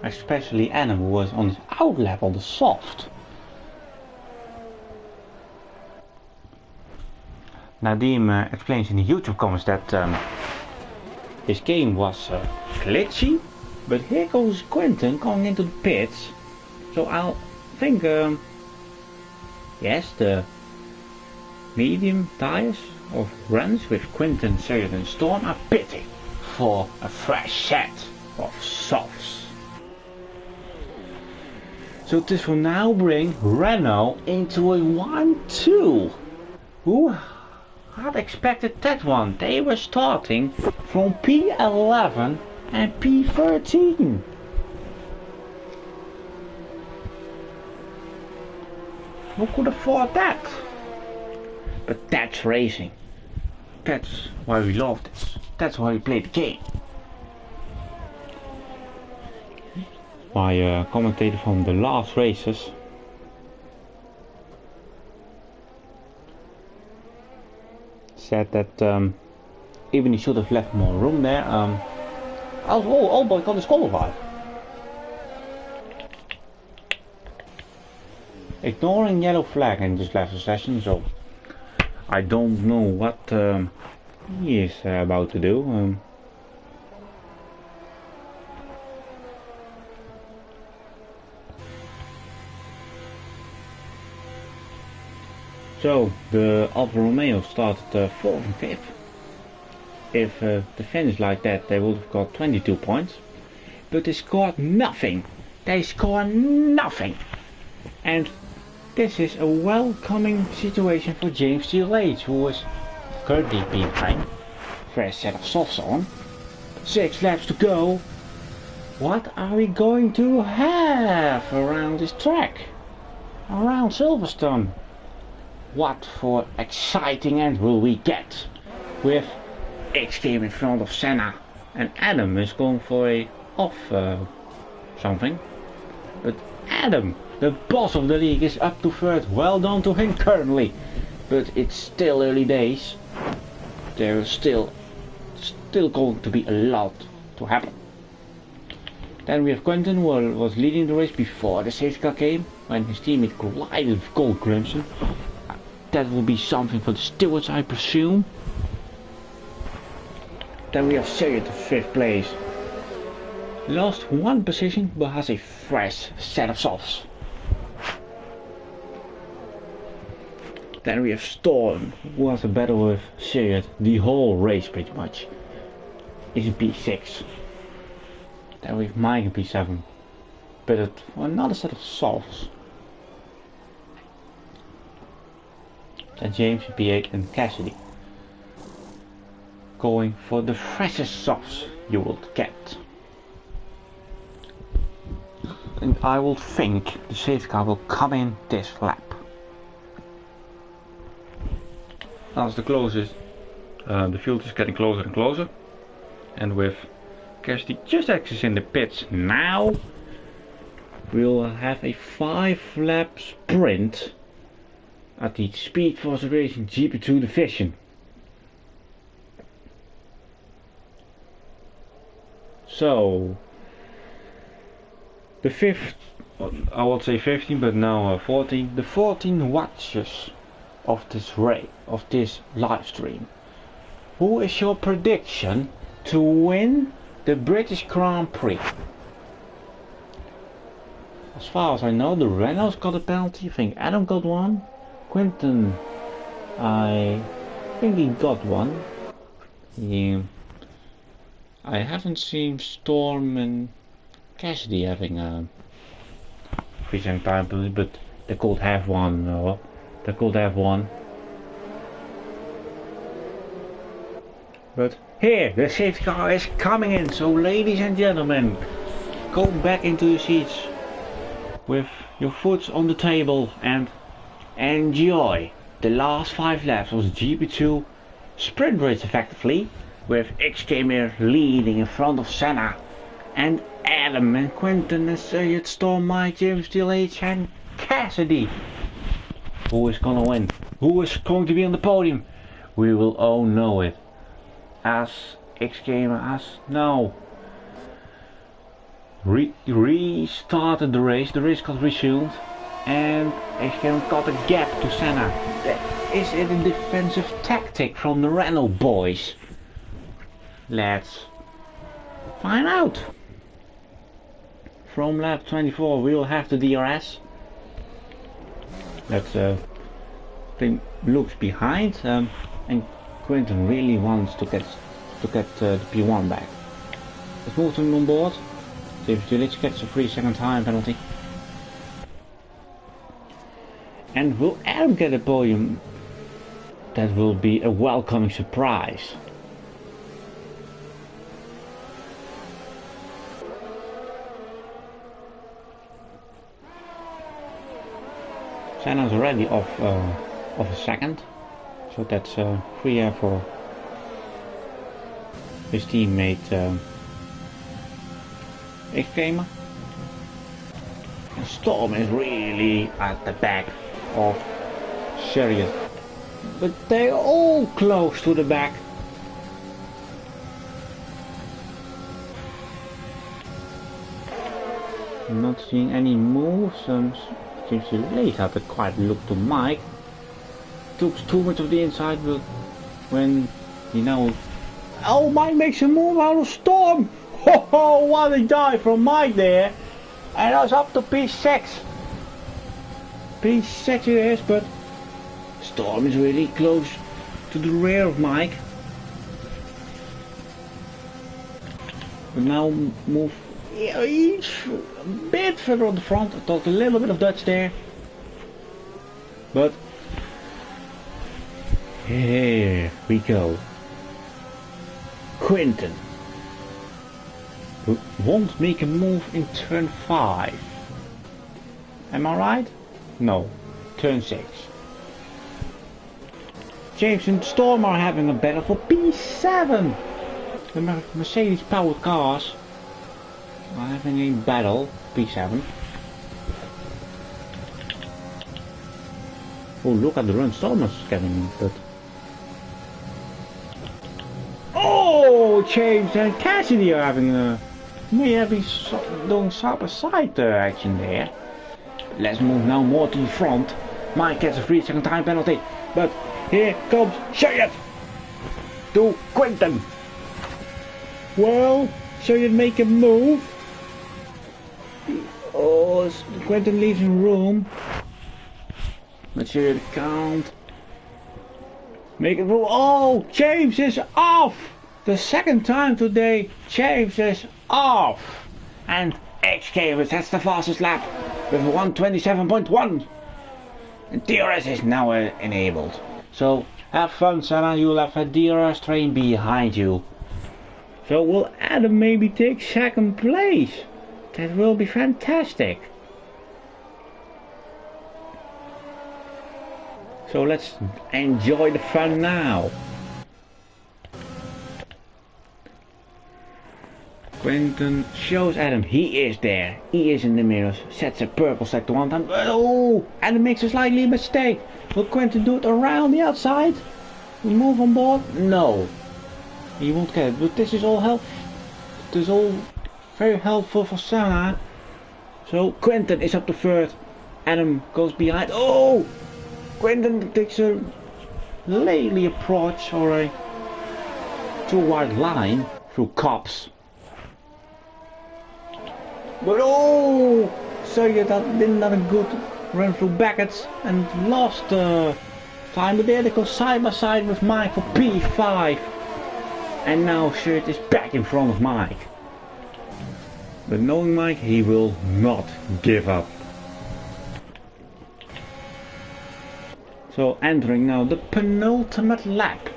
Especially Adam, who was on his out lap on the soft. Nadim explains in the YouTube comments that his game was glitchy, but here goes Quentin going into the pits. So I'll think, yes, the medium tires of runs with Quentin, Sayed and Storm are pitting for a fresh set of softs. So this will now bring Renault into a 1-2. Who had expected that one? They were starting from P11 and P13. Who could afford that? But that's racing. That's why we love this. That's why we play the game. My commentator from the last races said that even he should have left more room there. Oh boy, got disqualified. Ignoring yellow flag in this last session, so I don't know what he is about to do. So the Alfa Romeo started 4th and 5th. If the finish like that, they would have got 22 points. But they scored nothing. They scored nothing. And this is a welcoming situation for James GLH, who is currently behind. Fresh set of softs on. 6 laps to go. What are we going to have around this track? Around Silverstone? What for exciting end will we get? With X game in front of Senna, and Adam is going for a off something. But Adam, the boss of the league, is up to 3rd. Well done to him currently. But it's still early days. There's still going to be a lot to happen. Then we have Quentin, who was leading the race before the safety car came, when his teammate collided with Gold Crimson. That will be something for the stewards, I presume. Then we have Sayed to 5th place. Lost 1 position, but has a fresh set of softs. Then we have Storm, who has a battle with Sayed the whole race pretty much. Is P6. Then we have Mike in P7. But another set of softs. And James in P8 and Cassidy going for the freshest softs you will get. And I will think the safety car will come in this lap. That's the closest The field is getting closer and closer, and with Cassidy just exiting the pits now, we'll have a 5-lap sprint at the Speed Force Racing GP2 division. So the fifth, I would say 15, but now 14. The 14 watchers of this live stream. Who is your prediction to win the British Grand Prix? As far as I know, the Renault's got a penalty. I think Adam got one. Quinton, I think he got one. I haven't seen Storm and Cassidy having a free-second time penalty, but they could have one. They could have one. But here, the safety car is coming in. So, ladies and gentlemen, go back into your seats with your foot on the table and enjoy the last 5 laps of the GP2 sprint race, effectively, with XKMir leading in front of Senna, and Adam and Quinton and Sayed, Storm, Mike, James, DLH and Cassidy. Who is gonna win? Who is going to be on the podium? We will all know it as XKMir has now restarted the race got resumed, and XKMir got a gap to Senna. Is it a defensive tactic from the Renault boys? Let's find out. From lap 24 we will have the DRS. Let's looks behind, and Quinton really wants to get the P1 back. Let's move him on board. James Julich gets a 3-second time penalty. And will Adam get a podium? That will be a welcoming surprise. Senna's already off a second, so that's free air for his teammate XKMir. And Storm is really at the back of Chariot, but they're all close to the back. I'm not seeing any moves. Seems to late had a quiet look to Mike. Took too much of the inside, but when you know, oh, Mike makes a move out of Storm. Ho ho! What a dive from Mike there, and I was up to P6. P6 it is, but Storm is really close to the rear of Mike. But now move each a bit further on the front. I talked a little bit of Dutch there, but here we go. Quinton won't make a move in turn 5. Am I right? No, turn 6. James and Storm are having a battle for P7. The Mercedes powered cars are having a battle, P7. Oh, look at the run Storm is getting, but oh, James and Cassidy are having a doing side by side action there. Let's move now more to the front. Mike gets a 3-second time penalty, but here comes Chariot to Quinton. Well, Chariot make a move. Oh, Quinton leaves him room, but Chariot can't make a move. Oh, James is off. The second time today, James is off, and XKMir that's the fastest lap with 1:27.1, and DRS is now enabled. So have fun, Senna, you'll have a DRS train behind you. So will Adam maybe take second place? That will be fantastic. So let's enjoy the fun now. Quentin shows Adam he is there. He is in the mirrors. Sets a purple sector one time. Oh! Adam makes a slightly mistake. Will Quentin do it around the outside? We move on board? No. He won't get it. But this is all help. This is all very helpful for Senna. So Quentin is up to third. Adam goes behind. Oh! Quentin takes a lately approach or a too wide line through cops. But oh! Sergio didn't have a good run through Beckett's and lost time. But there they go side by side with Mike for P5. And now Shirt is back in front of Mike. But knowing Mike, he will not give up. So entering now the penultimate lap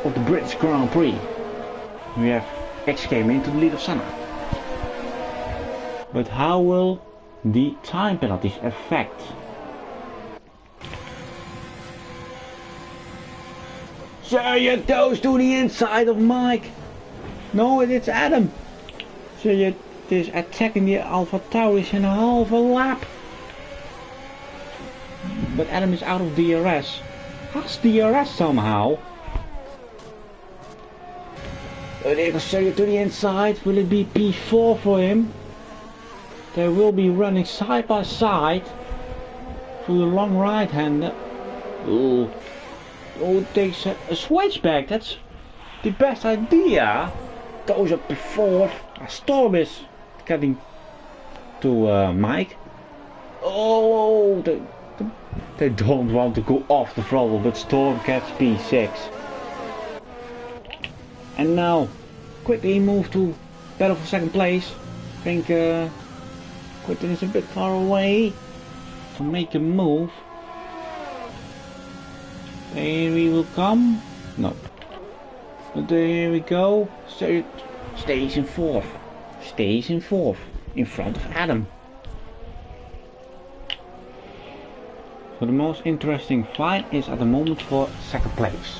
of the British Grand Prix. We have X came into the lead of Senna. But how will the time penalties affect? Sergio goes to the inside of Mike. No, it's Adam. Sergio is attacking the Alpha Tauris in a half a lap. But Adam is out of DRS. Has DRS somehow. There goes Sergio to the inside. Will it be P4 for him? They will be running side by side through the long right hander. Oh, it takes a switchback. That's the best idea. Goes up before. Storm is getting to Mike. Oh, they don't want to go off the throttle, but Storm gets P6. And now, quickly move to battle for second place. I think Quentin is a bit far away to make a move. There we will come. No. But there we go. Stays in fourth. Stays in fourth. In front of Adam. So the most interesting fight is at the moment for second place.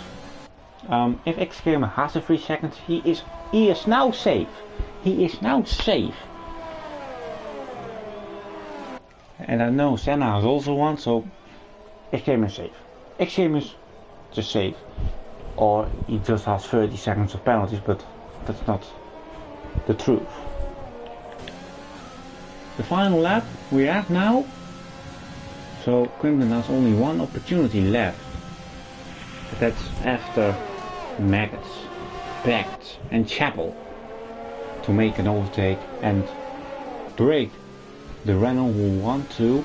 If X Gamer has the 3 seconds, he is now safe. He is now safe. And I know Senna has also one, so X Gamer is safe. X Gamer is just safe. Or he just has 30 seconds of penalties, but that's not the truth. The final lap we have now. So Quentin has only one opportunity left. But that's after Maggots, Beckett and Chapel to make an overtake and break the Renault who want to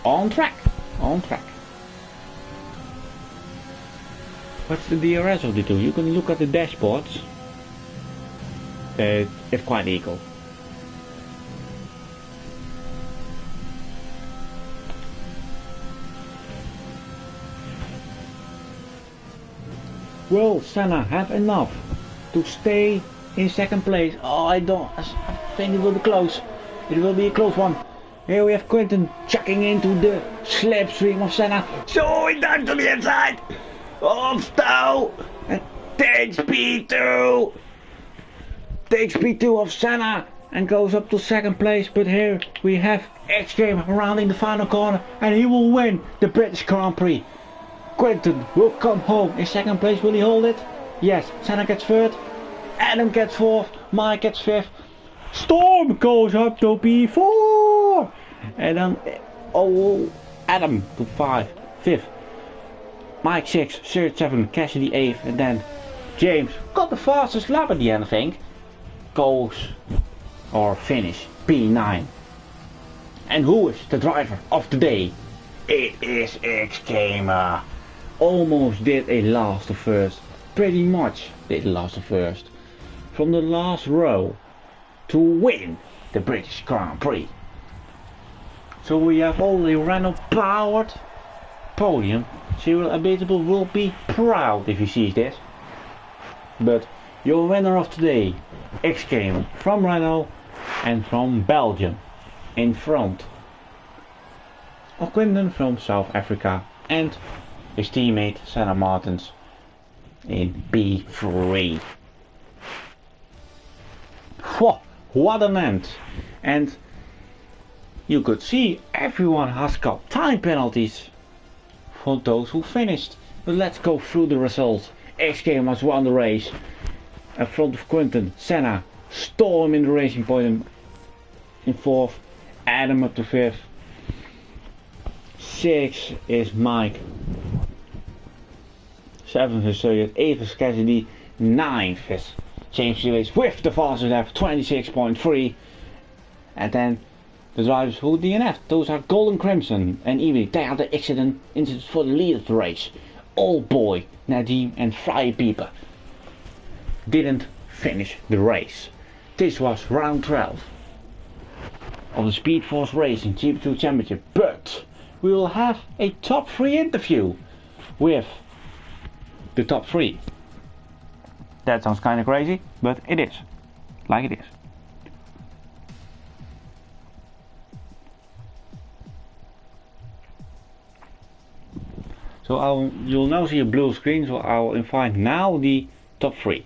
on track. What's the DRS of the two? You can look at the dashboards. It's quite equal. Will Senna have enough to stay in second place? Oh, I think it will be close. It will be a close one. Here we have Quentin chucking into the slipstream of Senna. So he dives to the inside of Stowe and takes P2. Takes P2 of Senna and goes up to second place. But here we have X Game rounding the final corner and he will win the British Grand Prix. Quentin will come home in second place. Will he hold it? Yes. Senna gets third. Adam gets fourth. Mike gets fifth. Storm goes up to P4. And then Adam to fifth. Mike 6, Serge 7, Cassidy 8th, and then James got the fastest lap at the end, I think. Goes or finish P9. And who is the driver of the day? It is X Gamer. Almost did a last to first. Pretty much did a last to first. From the last row to win the British Grand Prix. So we have all the Renault powered podium. Cyril Abitable will be proud if he sees this. But your winner of today, X Gamer from Renault and from Belgium, in front of Quinton from South Africa and his teammate Senna Martins in P3. Whoa, what an end! And you could see everyone has got time penalties for those who finished. But let's go through the results. X-Gamer has won the race in front of Quinten. Senna stole him in the racing point in 4th. Adam up to 5th. 6 is Mike. 7th is Surrey. 8th is Cassidy. 9th is James Lewis with the fastest lap, 26.3. And then the drivers who DNF, those are Golden Crimson and Evie. They are the incidents for the lead of the race. Old Boy, Nadim and Fry Pieper didn't finish the race. This was round 12 of the Speed Force Racing GP2 Championship, but we will have a top 3 interview with the top 3. That sounds kinda crazy, but it is. Like it is. So you'll now see a blue screen, so I will invite now the top 3.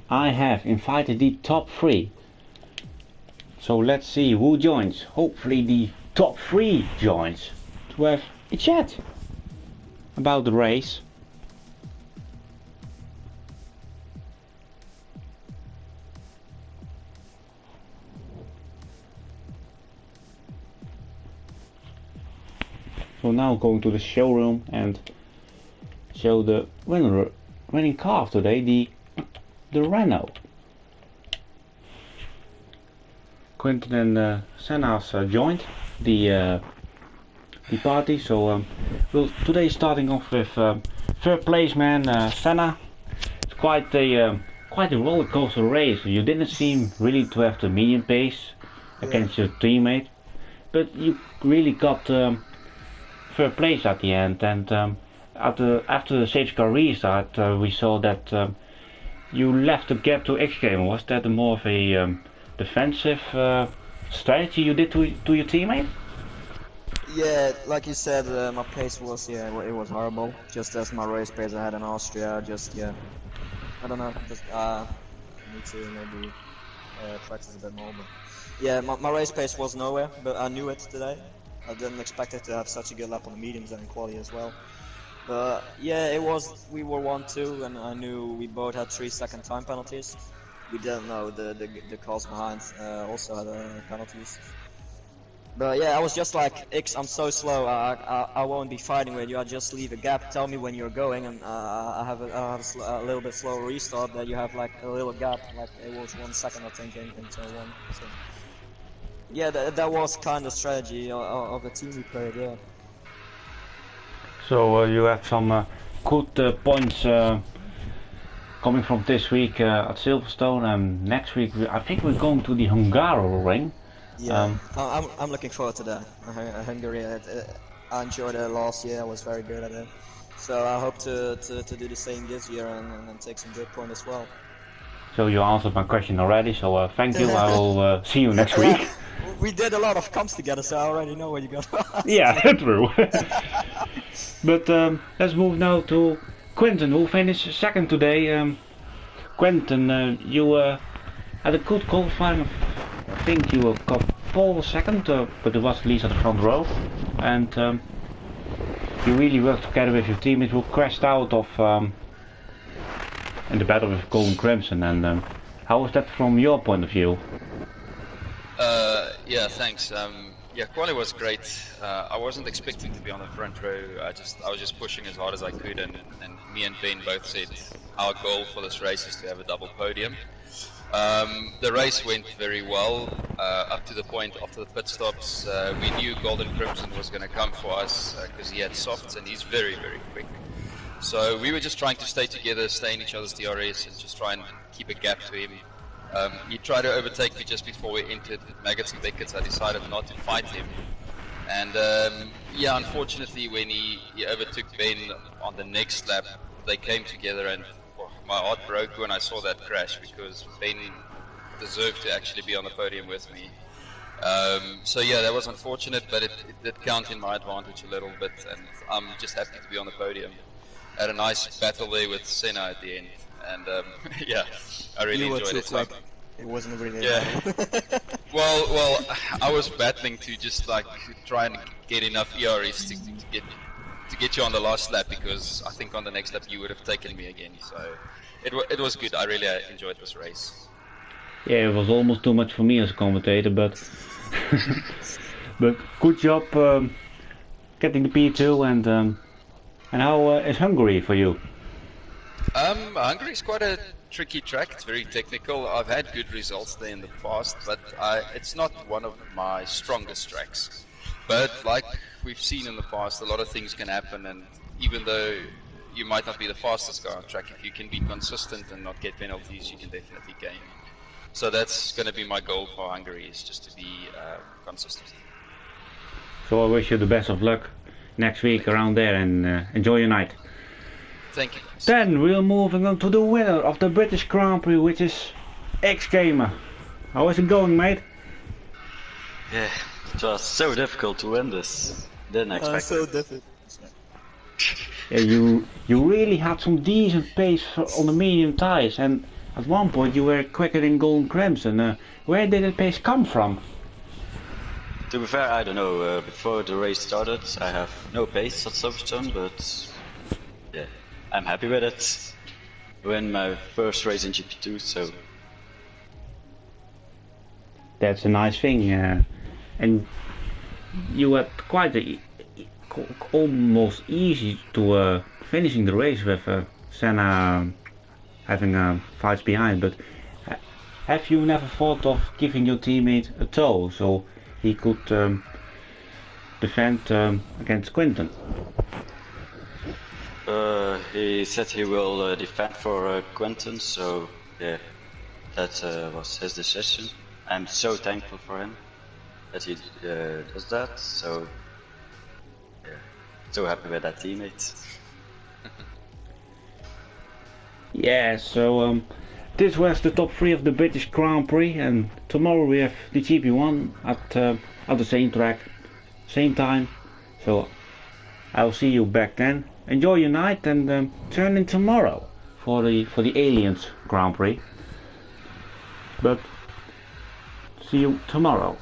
I have invited the top 3. So let's see who joins. Hopefully the top 3 joins to have a chat about the race. So now going to the showroom and show the winning car of today, the Renault. Quinten and Senna's joined the party, so we'll today starting off with third place man Senna. It's quite a roller coaster race. You didn't seem really to have the medium pace against your teammate, but you really got third place at the end. And after the safety car restart, we saw that you left the gap to X-Gamer. Was that more of a defensive strategy you did to your teammate? Yeah, like you said, my pace was it was horrible. Just as my race pace I had in Austria. Just I don't know. Just need to maybe practice a bit more. But yeah, my race pace was nowhere, but I knew it today. I didn't expect it to have such a good lap on the mediums and in quali as well. But yeah, it was. We were 1-2, and I knew we both had 3-second time penalties. We didn't know the cars behind also had penalties. But yeah, I was just like, X, I'm so slow. I won't be fighting with you. I just leave a gap. Tell me when you're going, and I have a little bit slower restart. That you have like a little gap, like it was 1 second I think in turn 1. So yeah, that was kind of strategy of the team we played. Yeah. So you have some good points coming from this week at Silverstone, and next week I think we're going to the Hungaroring. Yeah, I'm looking forward to that. Hungary, I enjoyed it last year. I was very good at it, so I hope to do the same this year and take some good points as well. So you answered my question already. So thank you. I will see you next week. We did a lot of comps together, so I already know what you got. Yeah, true. But let's move now to Quentin, who finished second today. Quentin, you had a good qualifying. I think you got pole second, but it was at least at the front row. And you really worked together with your teammates who crashed out of in the battle with Golden Crimson. And how was that from your point of view? Yeah, thanks. Yeah, quali was great. I wasn't expecting to be on the front row. I was just pushing as hard as I could, and me and Ben both said our goal for this race is to have a double podium. The race went very well up to the point after the pit stops. We knew Golden Crimson was going to come for us because he had softs and he's very, very quick. So we were just trying to stay together, stay in each other's DRS, and just try and keep a gap to him. He tried to overtake me just before we entered Maggots and Beckett's. I decided not to fight him. And yeah, unfortunately, when he overtook Ben on the next lap, they came together, and my heart broke when I saw that crash because Ben deserved to actually be on the podium with me. So yeah, that was unfortunate, but it did count in my advantage a little bit, and I'm just happy to be on the podium. Had a nice battle there with Senna at the end, and yeah, I really enjoyed it. Like, it wasn't really. Yeah. well, I was battling to just like try and get enough ERS to get you on the last lap, because I think on the next lap you would have taken me again. So it was good. I really enjoyed this race. Yeah, it was almost too much for me as a commentator, but but good job getting the P2. And how is Hungary for you? Hungary is quite a tricky track. It's very technical. I've had good results there in the past, but it's not one of my strongest tracks. But like we've seen in the past, a lot of things can happen, and even though you might not be the fastest guy on track, if you can be consistent and not get penalties, you can definitely gain. So that's going to be my goal for Hungary, is just to be consistent. So I wish you the best of luck next week around there, and enjoy your night. Thank you. Then we're moving on to the winner of the British Grand Prix, which is X-Gamer. How is it going, mate? Yeah, it was so difficult to win this. Didn't expect So it. difficult. Yeah, you really had some decent pace on the medium tires, and at one point you were quicker than Golden Crimson. Where did that pace come from? To be fair, I don't know. Before the race started, I have no pace at Silverstone, but yeah, I'm happy with it. Win my first race in GP2, so That's a nice thing, and you had quite almost easy to finishing the race with Senna having fights behind. But have you never thought of giving your teammate a tow so he could defend against Quentin? he said he will defend for Quentin, so yeah, that was his decision. I'm so thankful for him that he does that, so yeah, so happy with that teammate. Yeah, so this was the top 3 of the British Grand Prix, and tomorrow we have the GP1 at the same track, same time. So I'll see you back then. Enjoy your night, and turn in tomorrow for the Aliens Grand Prix. But see you tomorrow.